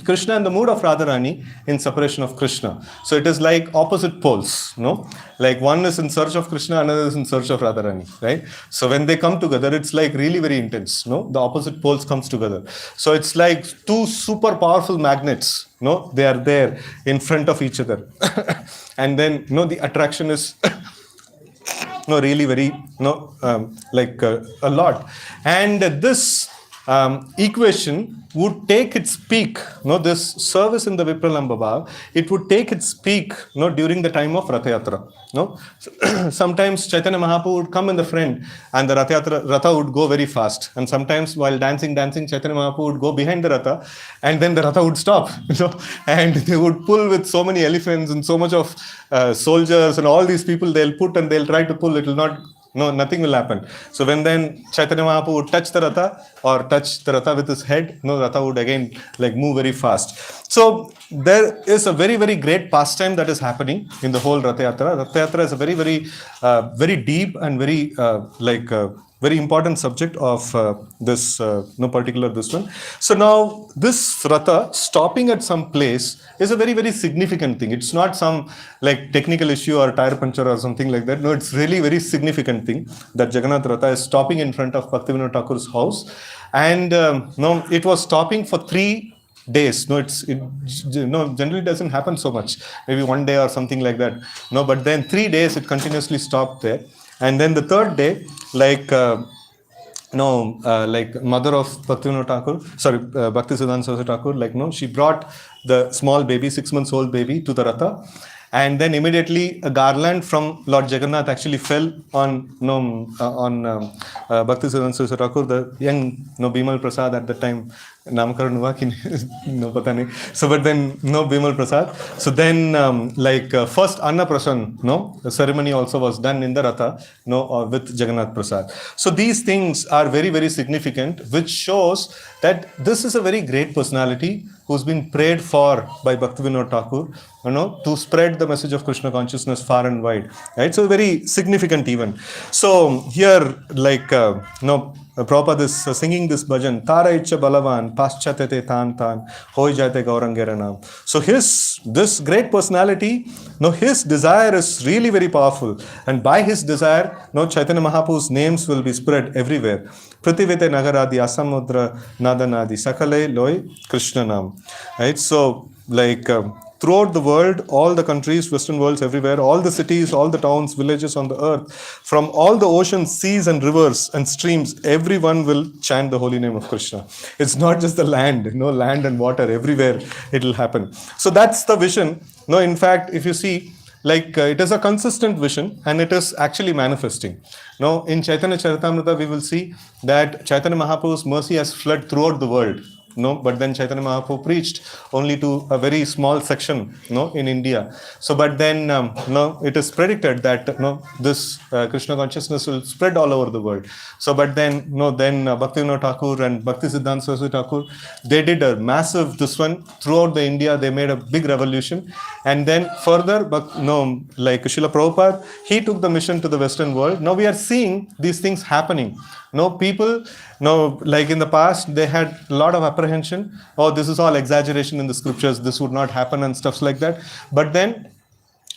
Krishna in the mood of Radharani in separation of Krishna. So it is like opposite poles, one is in search of Krishna, another is in search of Radharani, right? So when they come together, it's really very intense, the opposite poles comes together. So it's like two super powerful magnets, they are there in front of each other. And then, the attraction is really very, a lot. And this equation would take its peak, this service in the Vipralamba Bhav, it would take its peak, during the time of Rath Yatra. Sometimes Chaitanya Mahaprabhu would come in the front and the Ratha would go very fast. And sometimes while dancing, Chaitanya Mahaprabhu would go behind the Ratha, and then the Ratha would stop, and they would pull with so many elephants and so much of soldiers and all these people they'll put and they'll try to pull, it will not. Nothing will happen. So when then Chaitanya Mahaprabhu would touch the Ratha or touch the Ratha with his head, Ratha would again move very fast. So there is a very, very great pastime that is happening in the whole Rath Yatra. Rath Yatra is a very, very, very deep and very very important subject of this particular this one. So now this Ratha stopping at some place is a very, very significant thing. It's not some technical issue or tire puncture or something like that. No, it's really very significant thing that Jagannath Ratha is stopping in front of Bhaktivinoda Thakur's house. And it was stopping for 3 days. It generally doesn't happen so much. Maybe 1 day or something like that. But then 3 days it continuously stopped there. And then the 3rd day, mother of Bhaktivinoda Thakur, Bhaktisiddanta Saraswati Thakur, she brought the small baby, 6 months old baby to the Ratha. And then immediately a garland from Lord Jagannath actually fell on Bhaktisiddanta Saraswati Thakur, the young Bimal Prasad at the time. Namkaran hua ki no pata nahi. So but then Bimal Prasad. So then first Annaprasan, the ceremony also was done in the Ratha with Jagannath Prasad. So these things are very, very significant, which shows that this is a very great personality who's been prayed for by Bhaktivinoda Thakur, to spread the message of Krishna consciousness far and wide. Right? So very significant event. So here Prabhupada is singing this bhajan, Tara Icha Balavan, Paschatete Tan Tan, Hoi Jate Gaurangeranam. So this great personality, his desire is really very powerful. And by his desire, Chaitanya Mahaprabhu's names will be spread everywhere. Prativete Nagaradi, Asamudra, Nadanadi, Sakale, Loi, Krishnanam. Right? So, throughout the world, all the countries, Western worlds, everywhere, all the cities, all the towns, villages on the earth, from all the oceans, seas and rivers and streams, everyone will chant the holy name of Krishna. It's not just the land, land and water, everywhere it will happen. So that's the vision. In fact, if you see, it is a consistent vision and it is actually manifesting. In Chaitanya Charitamrita, we will see that Chaitanya Mahaprabhu's mercy has flowed throughout the world. But then Chaitanya Mahaprabhu preached only to a very small section, in India. So, but then, it is predicted that, this Krishna consciousness will spread all over the world. So, but then, Bhaktivinoda Thakur and Bhaktisiddanta Saraswati Thakur, they did a massive, this one, throughout the India, they made a big revolution. And then further, Srila Prabhupada, he took the mission to the Western world. Now we are seeing these things happening. People, in the past, they had a lot of apprehension. Oh, this is all exaggeration in the scriptures. This would not happen and stuff like that. But then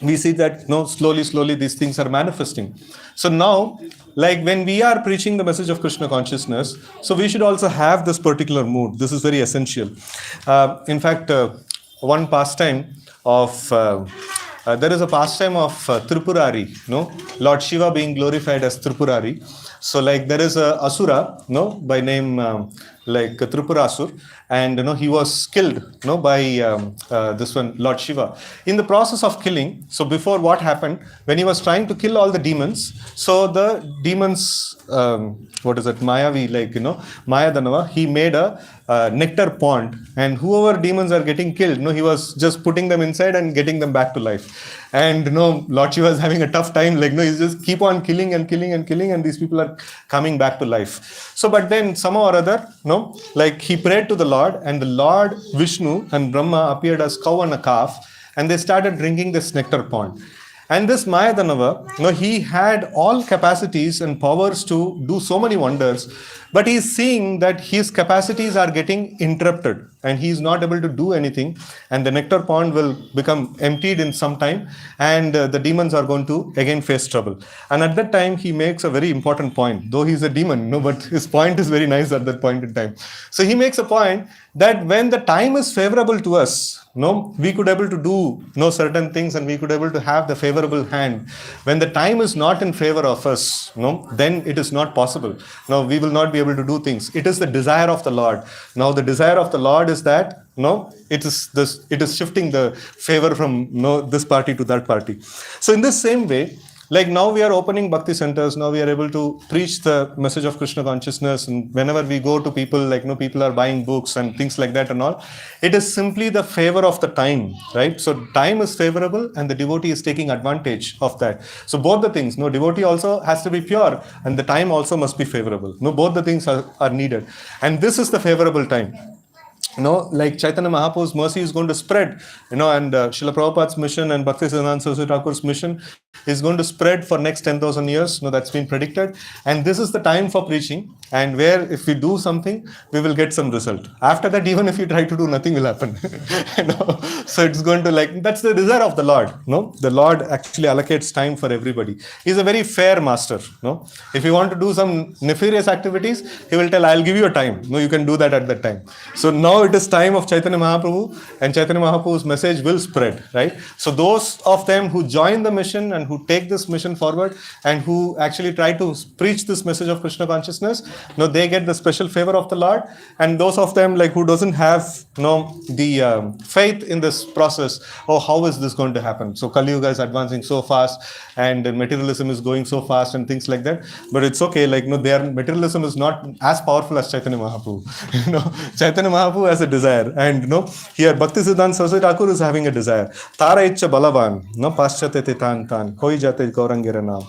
we see that, slowly these things are manifesting. So now, when we are preaching the message of Krishna consciousness, so we should also have this particular mood. This is very essential. In fact, one pastime of... there is a pastime of Tripurari, Lord Shiva being glorified as Tripurari. So there is a Asura, by name Tripurasur, and he was killed, by this one, Lord Shiva. In the process of killing, so before what happened, when he was trying to kill all the demons, so the demons, Mayavi, Maya Danava, he made a nectar pond, and whoever demons are getting killed, he was just putting them inside and getting them back to life. And Lord Shiva is having a tough time, he's just keep on killing and killing and killing, and these people are coming back to life. So, but then somehow or other, he prayed to the Lord, and the Lord Vishnu and Brahma appeared as cow and a calf, and they started drinking this nectar pond. And this Mayadanava, he had all capacities and powers to do so many wonders, but he is seeing that his capacities are getting interrupted and he is not able to do anything, and the nectar pond will become emptied in some time, and the demons are going to again face trouble. And at that time, he makes a very important point, though he's a demon, but his point is very nice at that point in time. So he makes a point that when the time is favorable to us, we could able to do certain things, and we could able to have the favorable hand. When the time is not in favor of us, then it is not possible. We will not be able to do things. It is the desire of the Lord. Now the desire of the Lord is that it is shifting the favor from this party to that party. So in this same way, now we are opening bhakti centers. Now we are able to preach the message of Krishna consciousness, and whenever we go to people, people are buying books and things like that and all. It is simply the favor of the time, right? So time is favorable and the devotee is taking advantage of that. So both the things, devotee also has to be pure and the time also must be favorable. Both the things are needed. And this is the favorable time. Chaitanya Mahaprabhu's mercy is going to spread, and Srila Prabhupada's mission and Bhaktisiddanta Saraswati Thakur's mission is going to spread for next 10,000 years. That's been predicted. And this is the time for preaching, and where if we do something, we will get some result. After that, even if we try to do, nothing will happen. So it's going to that's the desire of the Lord. The Lord actually allocates time for everybody. He's a very fair master. If you want to do some nefarious activities, he will tell, I'll give you a time. You can do that at that time. So now it is time of Chaitanya Mahaprabhu, and Chaitanya Mahaprabhu's message will spread, right? So those of them who join the mission and who take this mission forward and who actually try to preach this message of Krishna consciousness, they get the special favor of the Lord. And those of them who doesn't have the faith in this process, how is this going to happen? So Kali Yuga is advancing so fast, and materialism is going so fast and things like that. But it's okay, their materialism is not as powerful as Chaitanya Mahaprabhu. Chaitanya Mahaprabhu has a desire, and here Bhaktisiddanta Saraswati Thakur is having a desire. Tara Icha Balavan, Paschatete Tan Tan, Hoi Jate Gaurangeranam.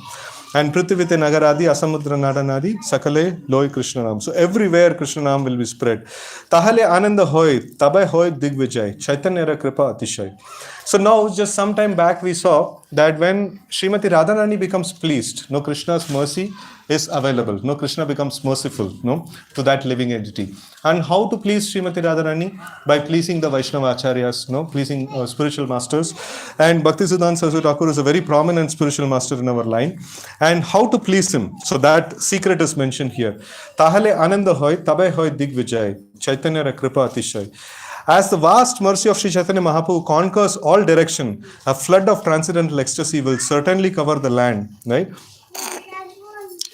And Prithivite Nagaradi, Asamudra Nadanadi, Sakale, Loi Krishnanam. So everywhere Krishnanam will be spread. Tahale Ananda Hoy, Tabai Hoy Digvijay, Chaitanya Kripa Atishay. So now, just some time back, we saw that when Srimati Radharani becomes pleased, Krishna's mercy is available. No, Krishna becomes merciful, no, to that living entity. And how to please Srimati Radharani? By pleasing the Vaishnava Acharyas, no, pleasing spiritual masters. And Bhaktisiddanta Saraswati Thakur is a very prominent spiritual master in our line. And how to please him? So that secret is mentioned here. Tahale ananda hoy, tabe hoy digvijay, Chaitanya ra kripa atishay. As the vast mercy of Sri Chaitanya Mahaprabhu conquers all direction, a flood of transcendental ecstasy will certainly cover the land, right?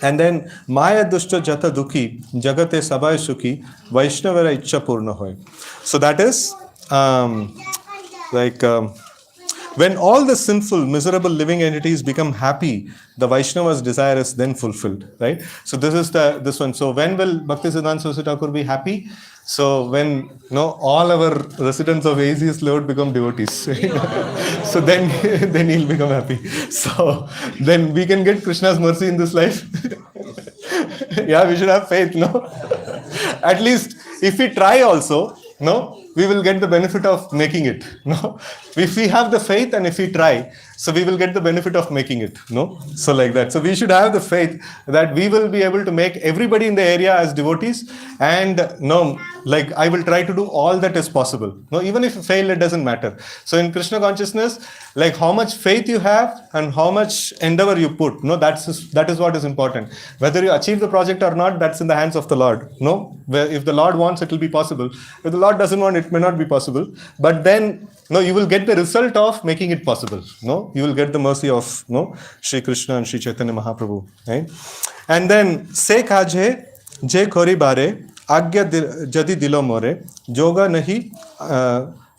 And then Maya Dushta Jata Dukhi, Jagate Sabai Sukhi, Vaishnavara Icha Purna Hoy. So that is when all the sinful, miserable living entities become happy, the Vaishnava's desire is then fulfilled, right? So this is this one. So when will Bhaktisiddanta Saraswati Thakur be happy? So when all our residents of ACS Lord become devotees, so then he'll become happy. So then we can get Krishna's mercy in this life. Yeah, we should have faith, no? At least if we try also, no, we will get the benefit of making it. No, if we have the faith and if we try, so we will get the benefit of making it. No, so like that. So we should have the faith that we will be able to make everybody in the area as devotees, and like I will try to do all that is possible. No, even if you fail, it doesn't matter. So in Krishna consciousness, like how much faith you have and how much endeavor you put. No, that is what is important. Whether you achieve the project or not, that's in the hands of the Lord. No, if the Lord wants, it will be possible. If the Lord doesn't want, it may not be possible. But then, you will get the result of making it possible. No, you will get the mercy of Sri Krishna and Sri Chaitanya Mahaprabhu. Right? And then se kaje je kori bare agya jadi dilo more yoga nahi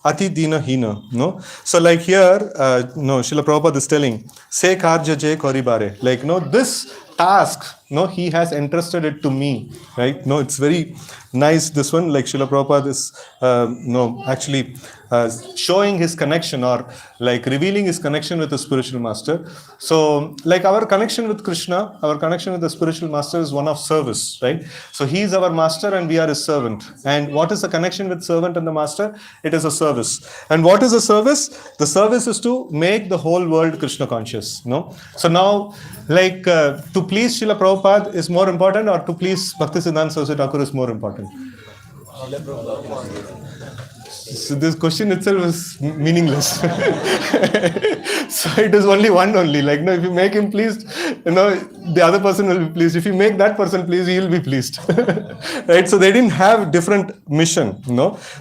ati dina hina. No, so like here, Srila Prabhupada is telling se karja je kori bare. Like this task, he has entrusted it to me, right? No, it's very nice, this one, like Srila Prabhupada is actually showing his connection, or like revealing his connection with the spiritual master. So like our connection with Krishna, our connection with the spiritual master is one of service, right? So he is our master and we are his servant. And what is the connection with servant and the master? It is a service. And what is a service? The service is to make the whole world Krishna conscious. No? So now, like to please Srila Prabhupada is more important, or to please Bhaktisiddanta Saraswati Thakur is more important? So this question itself is meaningless. So it is only one only. Like, if you make him pleased, the other person will be pleased. If you make that person pleased, he will be pleased. Right? So they didn't have different mission.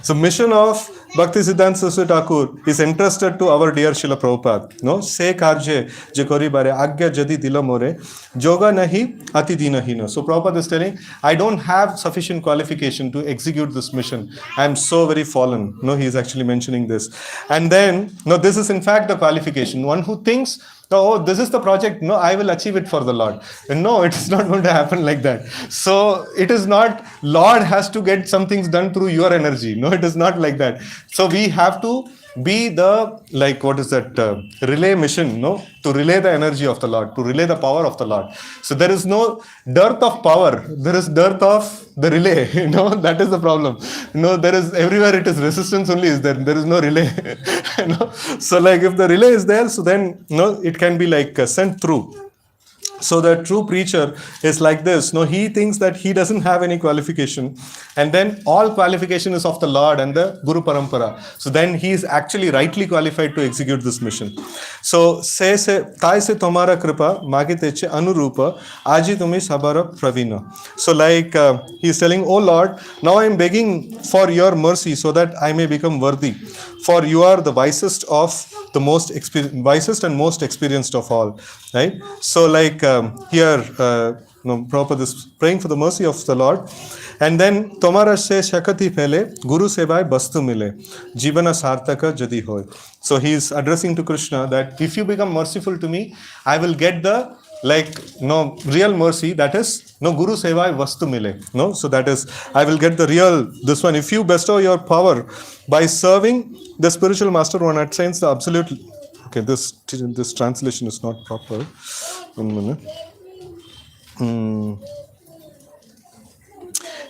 So mission of Bhaktisiddanta Saraswati Thakur is entrusted to our dear Srila Prabhupada. Se karje je kori bare agya jadi dilo more yoga nahi ati dina hina. So Prabhupada is telling, I don't have sufficient qualification to execute this mission. I am so very fallen. He is actually mentioning this. And then, this is in fact the qualification. One who thinks, oh, this is the project, I will achieve it for the Lord. And no, it is not going to happen like that. So it is not, Lord has to get some things done through your energy. No, it is not like that. So we have to be the, relay mission, to relay the energy of the Lord, to relay the power of the Lord. So there is no dearth of power, there is dearth of the relay, that is the problem. There is, everywhere it is resistance only is there is no relay. So like if the relay is there, so then, it can be like sent through. So the true preacher is like this. He thinks that he doesn't have any qualification, and then all qualification is of the Lord and the Guru Parampara. So then he is actually rightly qualified to execute this mission. So tai se tomara kripa magiteche anurupa aji tumi sabara pravina. So like he is telling, oh Lord, now I am begging for your mercy so that I may become worthy. For you are the wisest of the wisest and most experienced of all, right? So like here, Prabhupada is praying for the mercy of the Lord. And then, Tomara se shakati phele, Guru sevai bastu mile, jivana sartaka jadi hoy. So he is addressing to Krishna that if you become merciful to me, I will get the real mercy, that is Guru sevai vastu mile. So that is, I will get the real, this one. If you bestow your power by serving the spiritual master, one attains the absolute. Okay, this translation is not proper. 1 minute.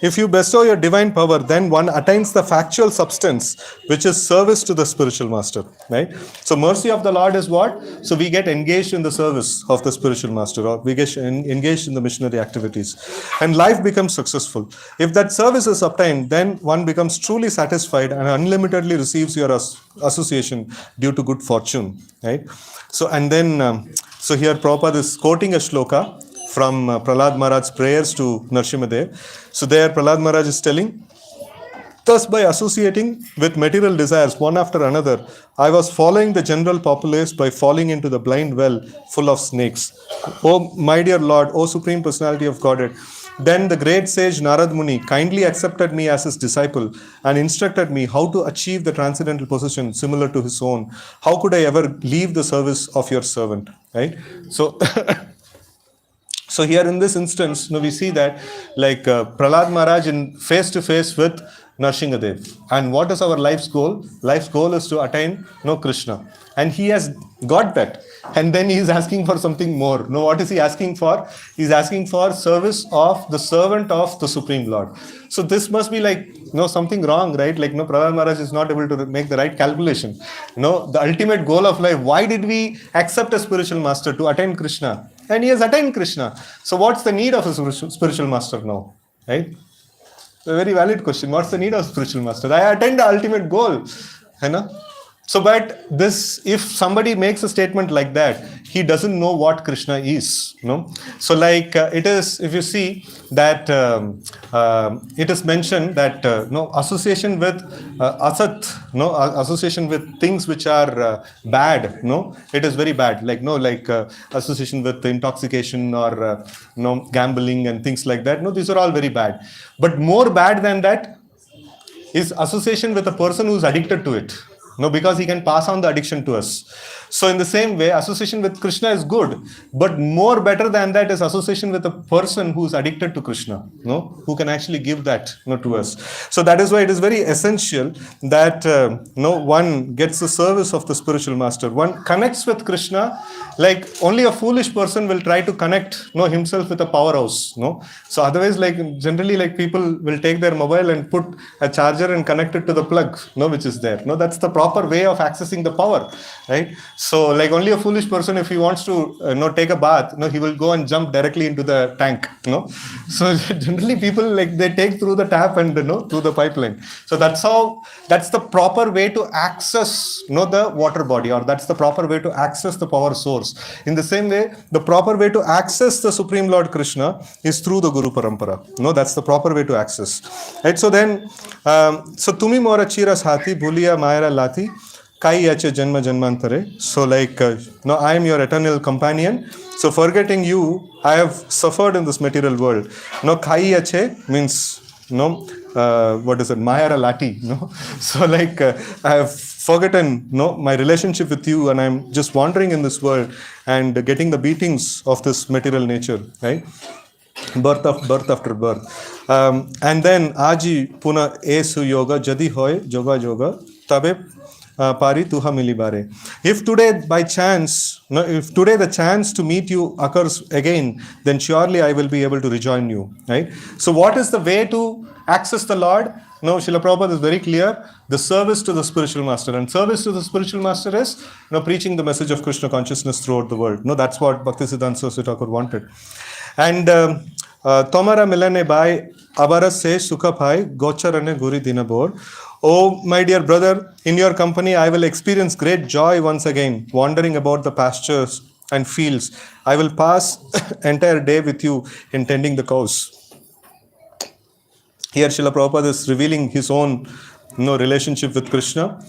If you bestow your divine power, then one attains the factual substance, which is service to the spiritual master, right? So mercy of the Lord is what? So we get engaged in the service of the spiritual master, or we get engaged in the missionary activities, and life becomes successful. If that service is obtained, then one becomes truly satisfied and unlimitedly receives your association due to good fortune, right? So and then so here Prabhupada is quoting a shloka from Prahlad Maharaj's prayers to Nrsimhadev. So there Prahlad Maharaj is telling, thus by associating with material desires one after another, I was following the general populace by falling into the blind well full of snakes. O my dear Lord, O Supreme Personality of Godhead, then the great sage Narad Muni kindly accepted me as his disciple and instructed me how to achieve the transcendental position similar to his own. How could I ever leave the service of your servant? Right? So, so here in this instance, we see that like Prahlad Maharaj in face to face with Nrsimhadev. And what is our life's goal? Life's goal is to attain Krishna. And he has got that. And then he is asking for something more. No, what is he asking for? He is asking for service of the servant of the Supreme Lord. So this must be like, something wrong, right? Like, Prahlad Maharaj is not able to make the right calculation. The ultimate goal of life, why did we accept a spiritual master? To attain Krishna. And he has attained Krishna. So what's the need of a spiritual master now? Right? A very valid question. What's the need of spiritual master? I attained the ultimate goal. So, but this, if somebody makes a statement like that, he doesn't know what Krishna is. So, like it is, if you see that it is mentioned that association with asat, association with things which are bad. It is very bad. Like association with intoxication or gambling and things like that. These are all very bad. But more bad than that is association with a person who is addicted to it. Because he can pass on the addiction to us. So in the same way, association with Krishna is good, but more better than that is association with a person who is addicted to Krishna, who can actually give that to us. So that is why it is very essential that one gets the service of the spiritual master. One connects with Krishna, like only a foolish person will try to connect himself with a powerhouse. So otherwise, like generally, like people will take their mobile and put a charger and connect it to the plug, which is there. That's the proper way of accessing the power, right? So like only a foolish person, if he wants to take a bath, he will go and jump directly into the tank. So generally people like they take through the tap and through the pipeline. So that's the proper way to access the water body, or that's the proper way to access the power source. In the same way, the proper way to access the Supreme Lord Krishna is through the Guru Parampara. That's the proper way to access. Right? So then, so tumi mora chiras hati bhuliya mayara lati kai yache janma janmantare. So like, I am your eternal companion. So forgetting you, I have suffered in this material world. Kai yache means, what is it? Mayara lati. So like, I have forgotten my relationship with you, and I'm just wandering in this world and getting the beatings of this material nature, right? Birth after birth. And then aji puna esu yoga jadi hoy joga yoga tabe pari tuha milibare. If today by chance, if today the chance to meet you occurs again, then surely I will be able to rejoin you, right? So what is the way to access the Lord? Srila Prabhupada is very clear. The service to the spiritual master. And service to the spiritual master is preaching the message of Krishna consciousness throughout the world. That's what Bhaktisiddanta Saraswati Thakur wanted. And Tomara milane bai abara se sukha pai gocharane guri dinabor. Oh, my dear brother, in your company I will experience great joy once again, wandering about the pastures and fields. I will pass entire day with you in tending the cows. Here Srila Prabhupada is revealing his own relationship with Krishna,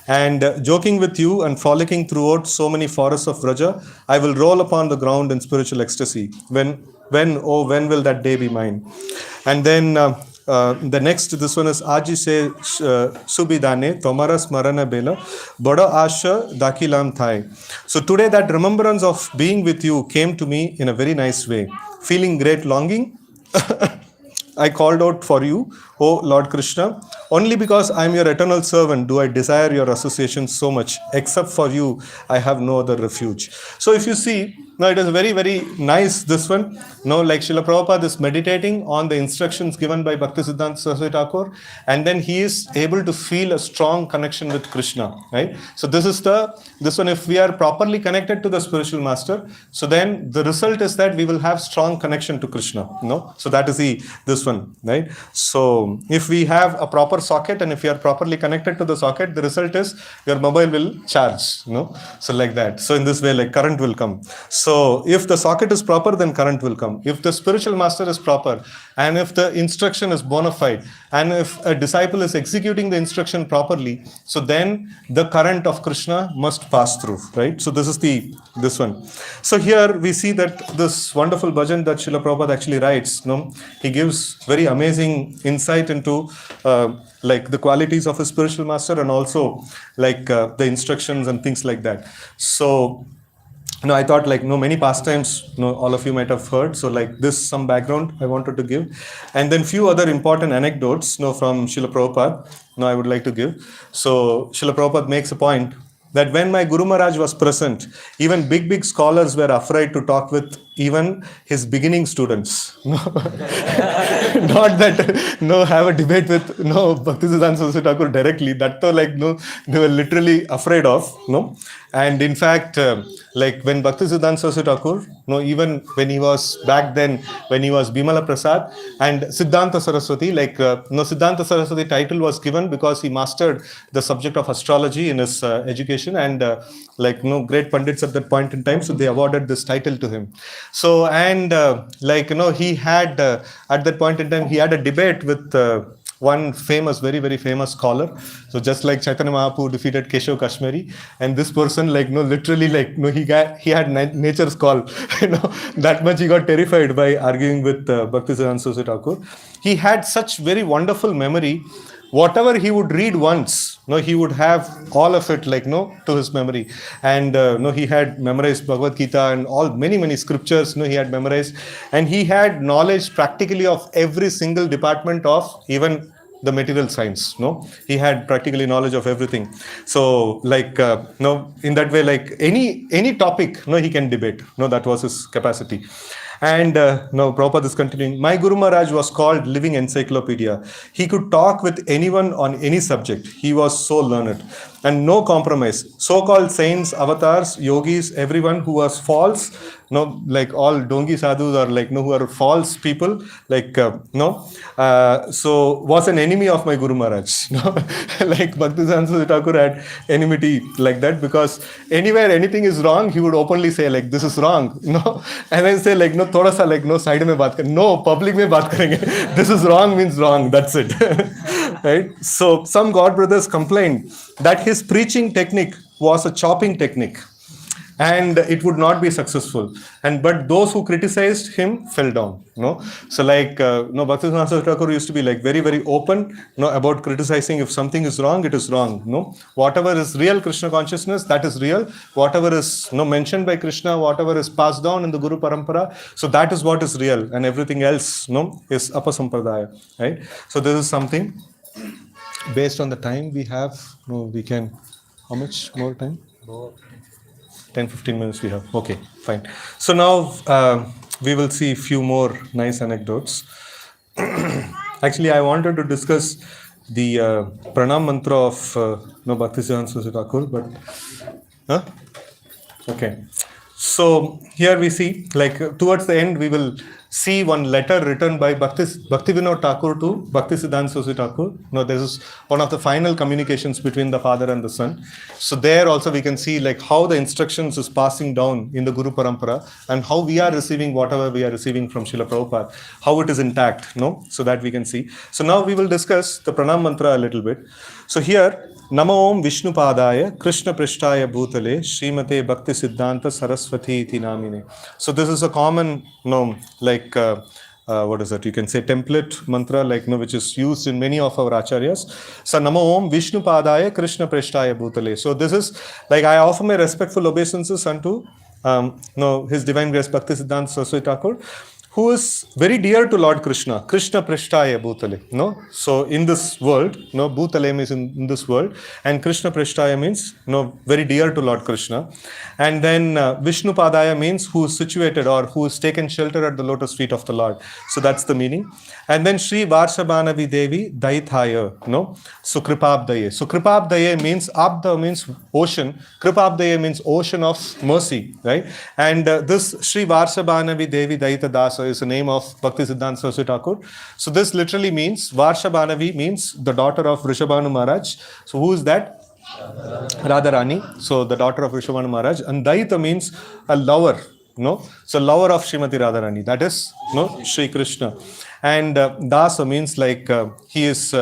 and joking with you and frolicking throughout so many forests of Vraja, I will roll upon the ground in spiritual ecstasy. When will that day be mine? And then the next, this one is Aji se subidane tomara smarana bela bada asha dakilam thai. So today that remembrance of being with you came to me in a very nice way. Feeling great longing, I called out for you, O Lord Krishna. Only because I am your eternal servant do I desire your association so much. Except for you, I have no other refuge. So if you see, No, it is very, very nice, this one. No, like Srila Prabhupada is meditating on the instructions given by Bhaktisiddanta Saraswati Thakur, and then he is able to feel a strong connection with Krishna, right? So this one, if we are properly connected to the spiritual master, so then the result is that we will have strong connection to Krishna, no? So that is this one, right? So if we have a proper socket and if you are properly connected to the socket, the result is your mobile will charge, no? So like that. So in this way, like current will come. So if the socket is proper, then current will come. If the spiritual master is proper, and if the instruction is bona fide, and if a disciple is executing the instruction properly, so then the current of Krishna must pass through, right? So this is this one. So here we see that this wonderful bhajan that Srila Prabhupada actually writes, no, he gives very amazing insight into like the qualities of a spiritual master, and also like the instructions and things like that. So I thought like many pastimes all of you might have heard. So like this some background I wanted to give, and then few other important anecdotes from Srila Prabhupada I would like to give. So Srila Prabhupada makes a point that when my Guru Maharaj was present, even big scholars were afraid to talk with even his beginning students. Not that have a debate with Bhaktisiddanta Saraswati Thakur directly. That though they were literally afraid of. And in fact, like when Bhaktisiddanta Saraswati Thakur, even when he was back then, when he was Bimala Prasad and Siddhanta Saraswati, like Siddhanta Saraswati title was given because he mastered the subject of astrology in his education, and great pandits at that point in time, so they awarded this title to him. So and he had at that point in time he had a debate with one famous, very famous scholar. So just like Chaitanya Mahaprabhu defeated Keshav Kashmiri, and this person literally he had nature's call. That much he got terrified by arguing with Bhaktisiddanta Saraswati Thakur. He had such very wonderful memory. Whatever he would read once, he would have all of it to his memory. And he had memorized Bhagavad Gita and all many scriptures he had memorized, and he had knowledge practically of every single department of even the material science. He had practically knowledge of everything. So in that way, any topic he can debate. That was his capacity. And now Prabhupada is continuing. My Guru Maharaj was called living encyclopedia. He could talk with anyone on any subject. He was so learned and no compromise. So-called saints, avatars, yogis, everyone who was false, like all dongi sadhus or who are false people, so was an enemy of my Guru Maharaj. Like Bhaktisiddanta Saraswati Thakur had enmity like that, because anywhere anything is wrong, he would openly say this is wrong, and then say thoda sa side mein baat kar, public mein baat karenge. This is wrong means wrong, that's it. Right? So some God brothers complained that his preaching technique was a chopping technique, and it would not be successful. But those who criticized him fell down. So Bhaktisiddanta Saraswati Thakur used to be very open about criticizing. If something is wrong, it is wrong. Whatever is real Krishna consciousness, that is real. Whatever is mentioned by Krishna, whatever is passed down in the Guru Parampara, so that is what is real, and everything else is apasampradaya. Right? So this is something. Based on the time we have, we can. How much more time? 10-15 minutes we have. Okay, fine. So now we will see a few more nice anecdotes. Actually, I wanted to discuss the pranam mantra of Bhaktisiddanta Saraswati Thakur, but okay. So here we see, towards the end, we will see one letter written by Bhaktivinoda Thakur to Bhaktisiddanta Saraswati Thakur. This is one of the final communications between the father and the son. So there also we can see how the instructions is passing down in the Guru Parampara, and how we are receiving whatever we are receiving from Srila Prabhupada, how it is intact, so that we can see. So now we will discuss the pranam mantra a little bit. So here, Namo Om Vishnu Padaya Krishna Prishtaya Bhutale Srimate Bhaktisiddanta Saraswati iti namine. So this is a common, what is that? You can say template mantra, which is used in many of our acharyas. So Namo Om Vishnu Padaya Krishna Prishtaya Bhutale. So this is I offer my respectful obeisances unto His Divine Grace Bhaktisiddanta Saraswati Thakur, who is very dear to Lord Krishna. Krishna Prishtaya Bhutale. No? So in this world, no, Bhutale means in this world, and Krishna Prishtaya means no, very dear to Lord Krishna. And then Vishnu Padaya means who is situated or who is taken shelter at the lotus feet of the Lord. So that's the meaning. And then Sri Varshabhanavi Devi Daithaya. No? So Kripabdaye. So Kripabdaye means Abda means ocean. Kripabdaye means ocean of mercy. Right? And this Sri Varshabhanavi Devi Daita Dasa is the name of Bhaktisiddanta Saraswati Thakur. So this literally means Varshabhanavi means the daughter of Rishabhanu Maharaj. So who is that? Radharani. So the daughter of Rishabhanu Maharaj. And Daita means a lover. No? So lover of Srimati Radharani. That is no Sri Krishna. And Dasa means like he is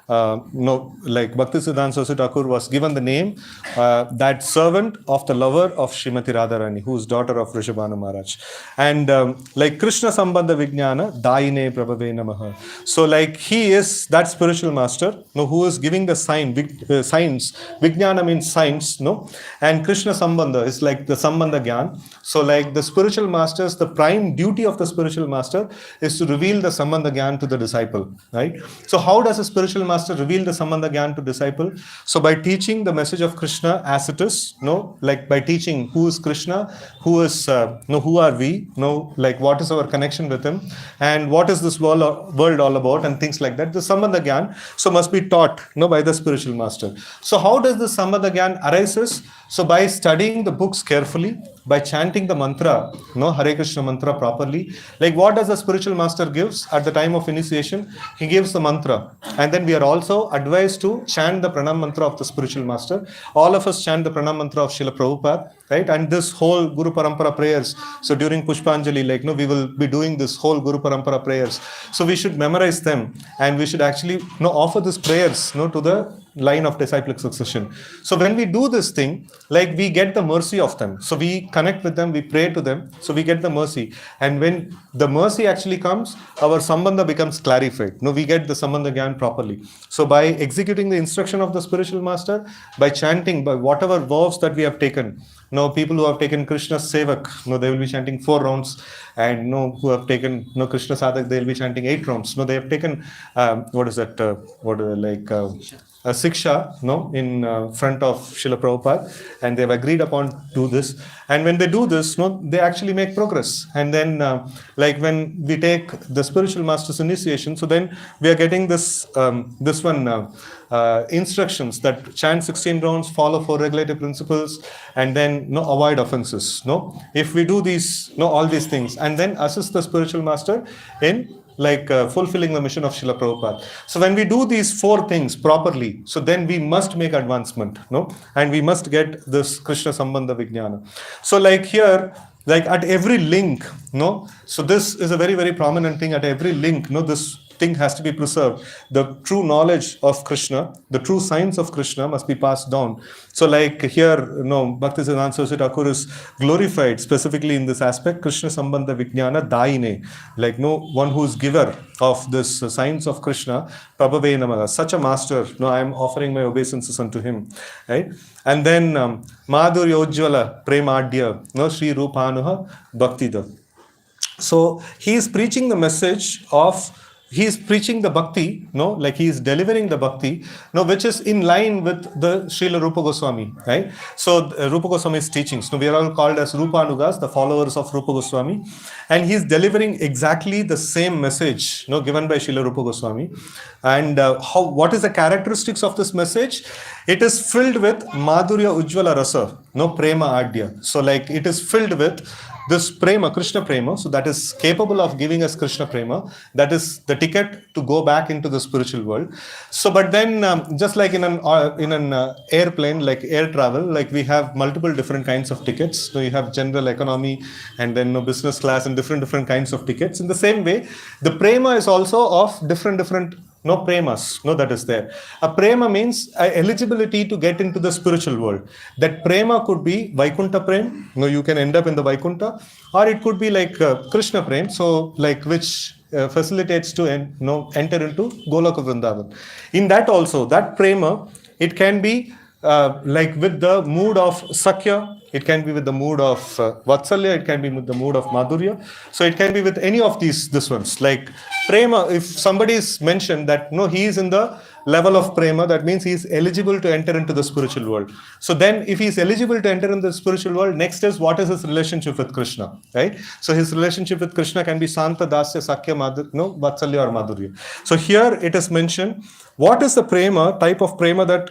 no, like Bhaktisiddanta Saraswati Thakur was given the name that servant of the lover of Srimati Radharani, who is daughter of Rishabhanu Maharaj. And like Krishna Sambandha Vijnana Daine Prabhave Namaha. So like he is that spiritual master, no, who is giving the signs. Vijnana means signs, no, and Krishna Sambandha is like the Sambandha Gyan. So like the spiritual masters, the prime duty of the spiritual master is to reveal the Sambandha Gyan to the disciple, right? So how does a spiritual master reveal the Sambandha Gyan to disciple? So by teaching the message of Krishna as it is, no, like by teaching who is Krishna, who is, no, who are we, no, like what is our connection with him, and what is this world all about, and things like that. The Sambandha Gyan, so must be taught, no, by the spiritual master. So how does the Sambandha Gyan arises? So by studying the books carefully, by chanting the mantra, no, Hare Krishna mantra properly. Like what does the spiritual master gives at the time of initiation? He gives the mantra. And then we are also advised to chant the pranam mantra of the spiritual master. All of us chant the pranam mantra of Srila Prabhupada, right? And this whole Guru Parampara prayers. So during Pushpanjali, like, no, we will be doing this whole Guru Parampara prayers. So we should memorize them, and we should actually, no, offer these prayers, no, to the line of disciplic succession. So when we do this thing, like we get the mercy of them. So we connect with them, we pray to them, so we get the mercy. And when the mercy actually comes, our Sambandha becomes clarified. No, we get the Sambandha Gyan properly. So by executing the instruction of the spiritual master, by chanting, by whatever vows that we have taken. Now, people who have taken Krishna Sevak, no, they will be chanting 4 rounds, and no, who have taken no Krishna Sadhak, they will be chanting 8 rounds. No, they have taken a Siksha, no, in front of Srila Prabhupada, and they have agreed upon do this. And when they do this, no, they actually make progress. And then, like when we take the spiritual master's initiation, so then we are getting this instructions that chant 16 rounds, follow 4 regulative principles, and then no, avoid offenses. No, if we do these, no, all these things, and then assist the spiritual master in like fulfilling the mission of Srila Prabhupada. So when we do these 4 things properly, so then we must make advancement, no, and we must get this Krishna Sambandha Vijnana. So like here, like at every link, no, so this is a very, very prominent thing. At every link, no, this thing has to be preserved. The true knowledge of Krishna, the true science of Krishna must be passed down. So like here, no, Bhaktisiddanta Saraswati Thakur is glorified specifically in this aspect, Krishna Sambandha Vijnana Daine, like no one who is giver of this science of Krishna, Prabhave Namaha, such a master, no, I am offering my obeisances unto him, right? And then Madhurya Ujjvala Premadya, no, Sri Rupanuha Bhaktida. So he is preaching the message of, he is preaching the bhakti, no, like he is delivering the bhakti, no, which is in line with the Srila Rupa Goswami, right? So Rupa Goswami's teachings, no, we are all called as Rupanugas, the followers of Rupa Goswami, and he is delivering exactly the same message, no, given by Srila Rupa Goswami. And what is the characteristics of this message? It is filled with Madhurya Ujjvala Rasa, no, Prema Adya. So like it is filled with this prema, Krishna prema, so that is capable of giving us Krishna prema, that is the ticket to go back into the spiritual world. So, but then just like in an airplane, like air travel, like we have multiple different kinds of tickets. So you have general economy and then business class and different kinds of tickets. In the same way, the prema is also of different no premas, no, that is there. A prema means eligibility to get into the spiritual world. That prema could be Vaikuntha prem, no, you can end up in the Vaikuntha, or it could be like Krishna prem, so like which facilitates to enter into Goloka Vrindavan. In that also, that prema, it can be like with the mood of Sakya it can be with the mood of Vatsalya, it can be with the mood of Madhurya. So it can be with any of this ones. Like Prema, if somebody is mentioned that no, he is in the level of Prema, that means he is eligible to enter into the spiritual world. So then if he is eligible to enter into the spiritual world, next is what is his relationship with Krishna, right? So his relationship with Krishna can be Santa, Dasya, Sakya, Vatsalya or Madhurya. So here it is mentioned, what is the Prema, type of Prema that,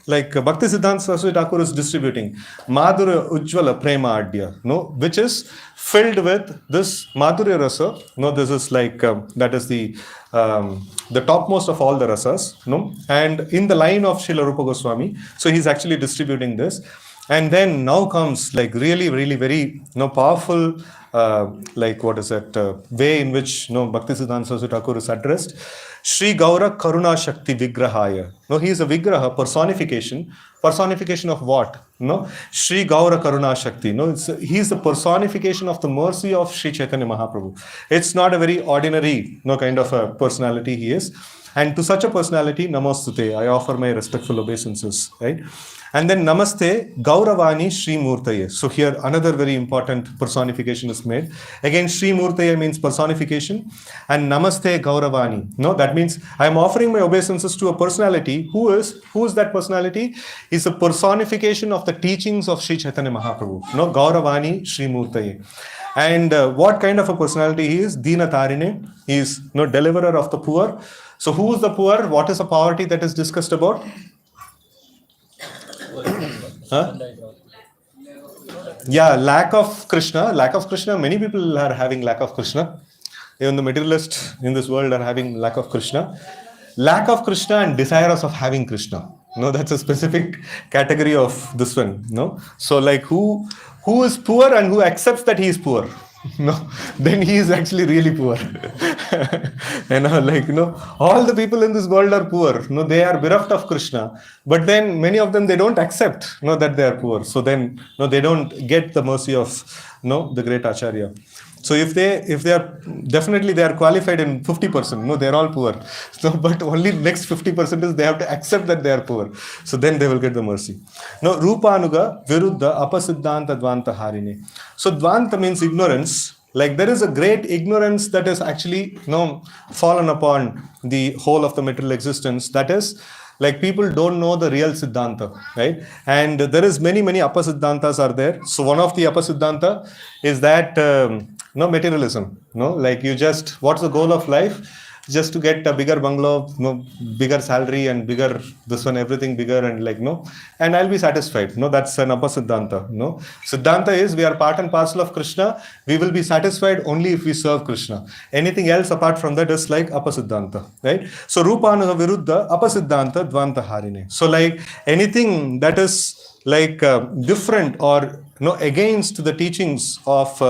like Bhaktisiddanta Saraswati Thakur is distributing? Madhurya Ujjvala Prema Adya, which is filled with this Madhurya Rasa. This is like, that is the topmost of all the rasas, and in the line of Srila Rupa Goswami. So he's actually distributing this. And then now comes like really, really very powerful, like what is that, way in which Bhaktisiddanta Saraswati Thakur is addressed. Shri Gaura Karuna Shakti Vigrahaya. He is a Vigraha, personification. Personification of what? Shri Gaura Karuna Shakti. He is the personification of the mercy of Shri Chaitanya Mahaprabhu. It's not a very ordinary kind of a personality he is. And to such a personality, Namostute, I offer my respectful obeisances, right? And then Namaste, Gauravani Sri Murtaye. So here another very important personification is made. Again, Sri Murtaye means personification, and Namaste Gauravani. That means I am offering my obeisances to a personality. Who is that personality? Is a personification of the teachings of Sri Chaitanya Mahaprabhu. Gauravani Sri Murtaye. And what kind of a personality he is? Dina Tarine. He is deliverer of the poor. So who is the poor? What is the poverty that is discussed about? Huh? Yeah, lack of Krishna. Lack of Krishna. Many people are having lack of Krishna. Even the materialists in this world are having lack of Krishna. Lack of Krishna and desirous of having Krishna. That's a specific category of this one. So like who is poor and who accepts that he is poor? Then he is actually really poor. All the people in this world are poor. They are bereft of Krishna. But then many of them, they don't accept that they are poor. So then they don't get the mercy of the great Acharya. So if they are, definitely they are qualified in 50%. They are all poor. But only next 50% is they have to accept that they are poor. So then they will get the mercy. Rupanuga Viruddha Apasiddhanta Dvanta Harine. So Dvanta means ignorance. Like there is a great ignorance that is actually fallen upon the whole of the material existence. That is, like people don't know the real Siddhanta, right? And there is many Apasiddhantas are there. So one of the Apasiddhanta is that materialism. Like you just, what's the goal of life? Just to get a bigger bungalow, bigger salary and bigger this one, everything bigger and and I'll be satisfied. That's an Apasiddhanta. Siddhanta is we are part and parcel of Krishna. We will be satisfied only if we serve Krishna. Anything else apart from that is like Apasiddhanta, right? So Rupanuga Viruddha Apasiddhanta Dvanta Harine. So like anything that is like different or against the teachings of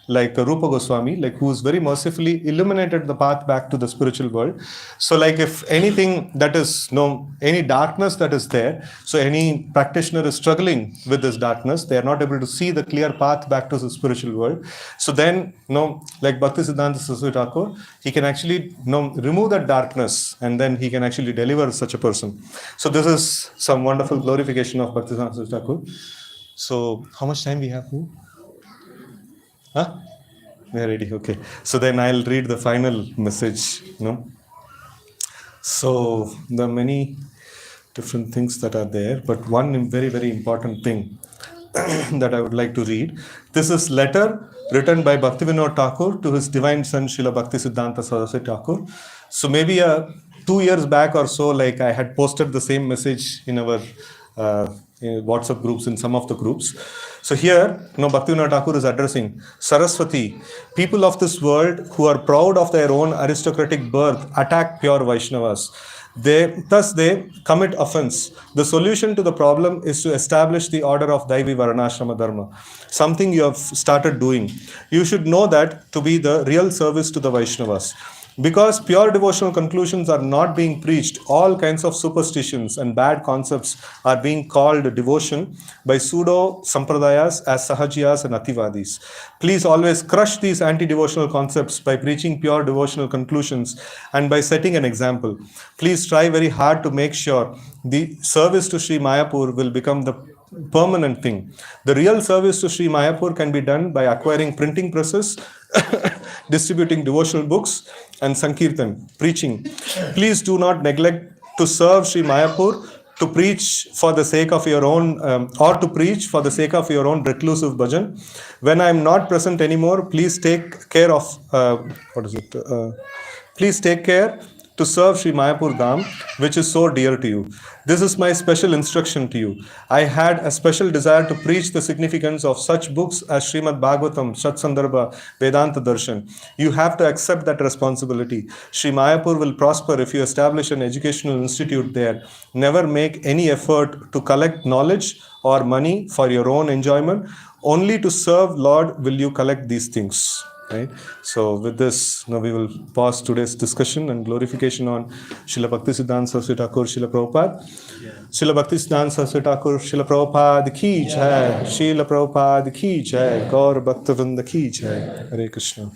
like Rupa Goswami, like who is very mercifully illuminated the path back to the spiritual world. So like if anything that is any darkness that is there, so any practitioner is struggling with this darkness, they are not able to see the clear path back to the spiritual world. So then like Bhaktisiddhanta Saraswati Thakur, he can actually remove that darkness and then he can actually deliver such a person. So this is some wonderful glorification of Bhaktisiddhanta Saraswati Thakur. So how much time we have? Huh? We are ready. Okay. So then I'll read the final message. So there are many different things that are there, but one very, very important thing that I would like to read. This is letter written by Bhaktivinoda Thakur to his divine son Srila Bhaktisiddhanta Saraswati Thakur. So maybe 2 years back or so, like I had posted the same message in our WhatsApp groups, in some of the groups. So here, Bhaktivinoda Thakur is addressing Saraswati. People of this world who are proud of their own aristocratic birth attack pure Vaishnavas. Thus they commit offense. The solution to the problem is to establish the order of Daivi Varanashrama Dharma, something you have started doing. You should know that to be the real service to the Vaishnavas. Because pure devotional conclusions are not being preached, all kinds of superstitions and bad concepts are being called devotion by pseudo-sampradayas as sahajiyas and ativadis. Please always crush these anti-devotional concepts by preaching pure devotional conclusions and by setting an example. Please try very hard to make sure the service to Sri Mayapur will become the permanent thing. The real service to Sri Mayapur can be done by acquiring printing presses, distributing devotional books, and Sankirtan, preaching. Please do not neglect to serve Sri Mayapur, to preach for the sake of your own, or to preach for the sake of your own reclusive bhajan. When I am not present anymore, please take care of, please take care to serve Sri Mayapur Dham, which is so dear to you. This is my special instruction to you. I had a special desire to preach the significance of such books as Srimad Bhagavatam, Shat Sandarbha, Vedanta Darshan. You have to accept that responsibility. Sri Mayapur will prosper if you establish an educational institute there. Never make any effort to collect knowledge or money for your own enjoyment. Only to serve Lord will you collect these things. Right? So with this, now we will pause today's discussion and glorification on Srila Bhaktisiddanta Saraswati Thakur, Srila Prabhupada. Srila Bhaktisiddanta Saraswati Thakur, Srila Prabhupada ki jai. Srila Prabhupada ki jai. Gaur Bhaktivinoda ki jai. Hare Krishna.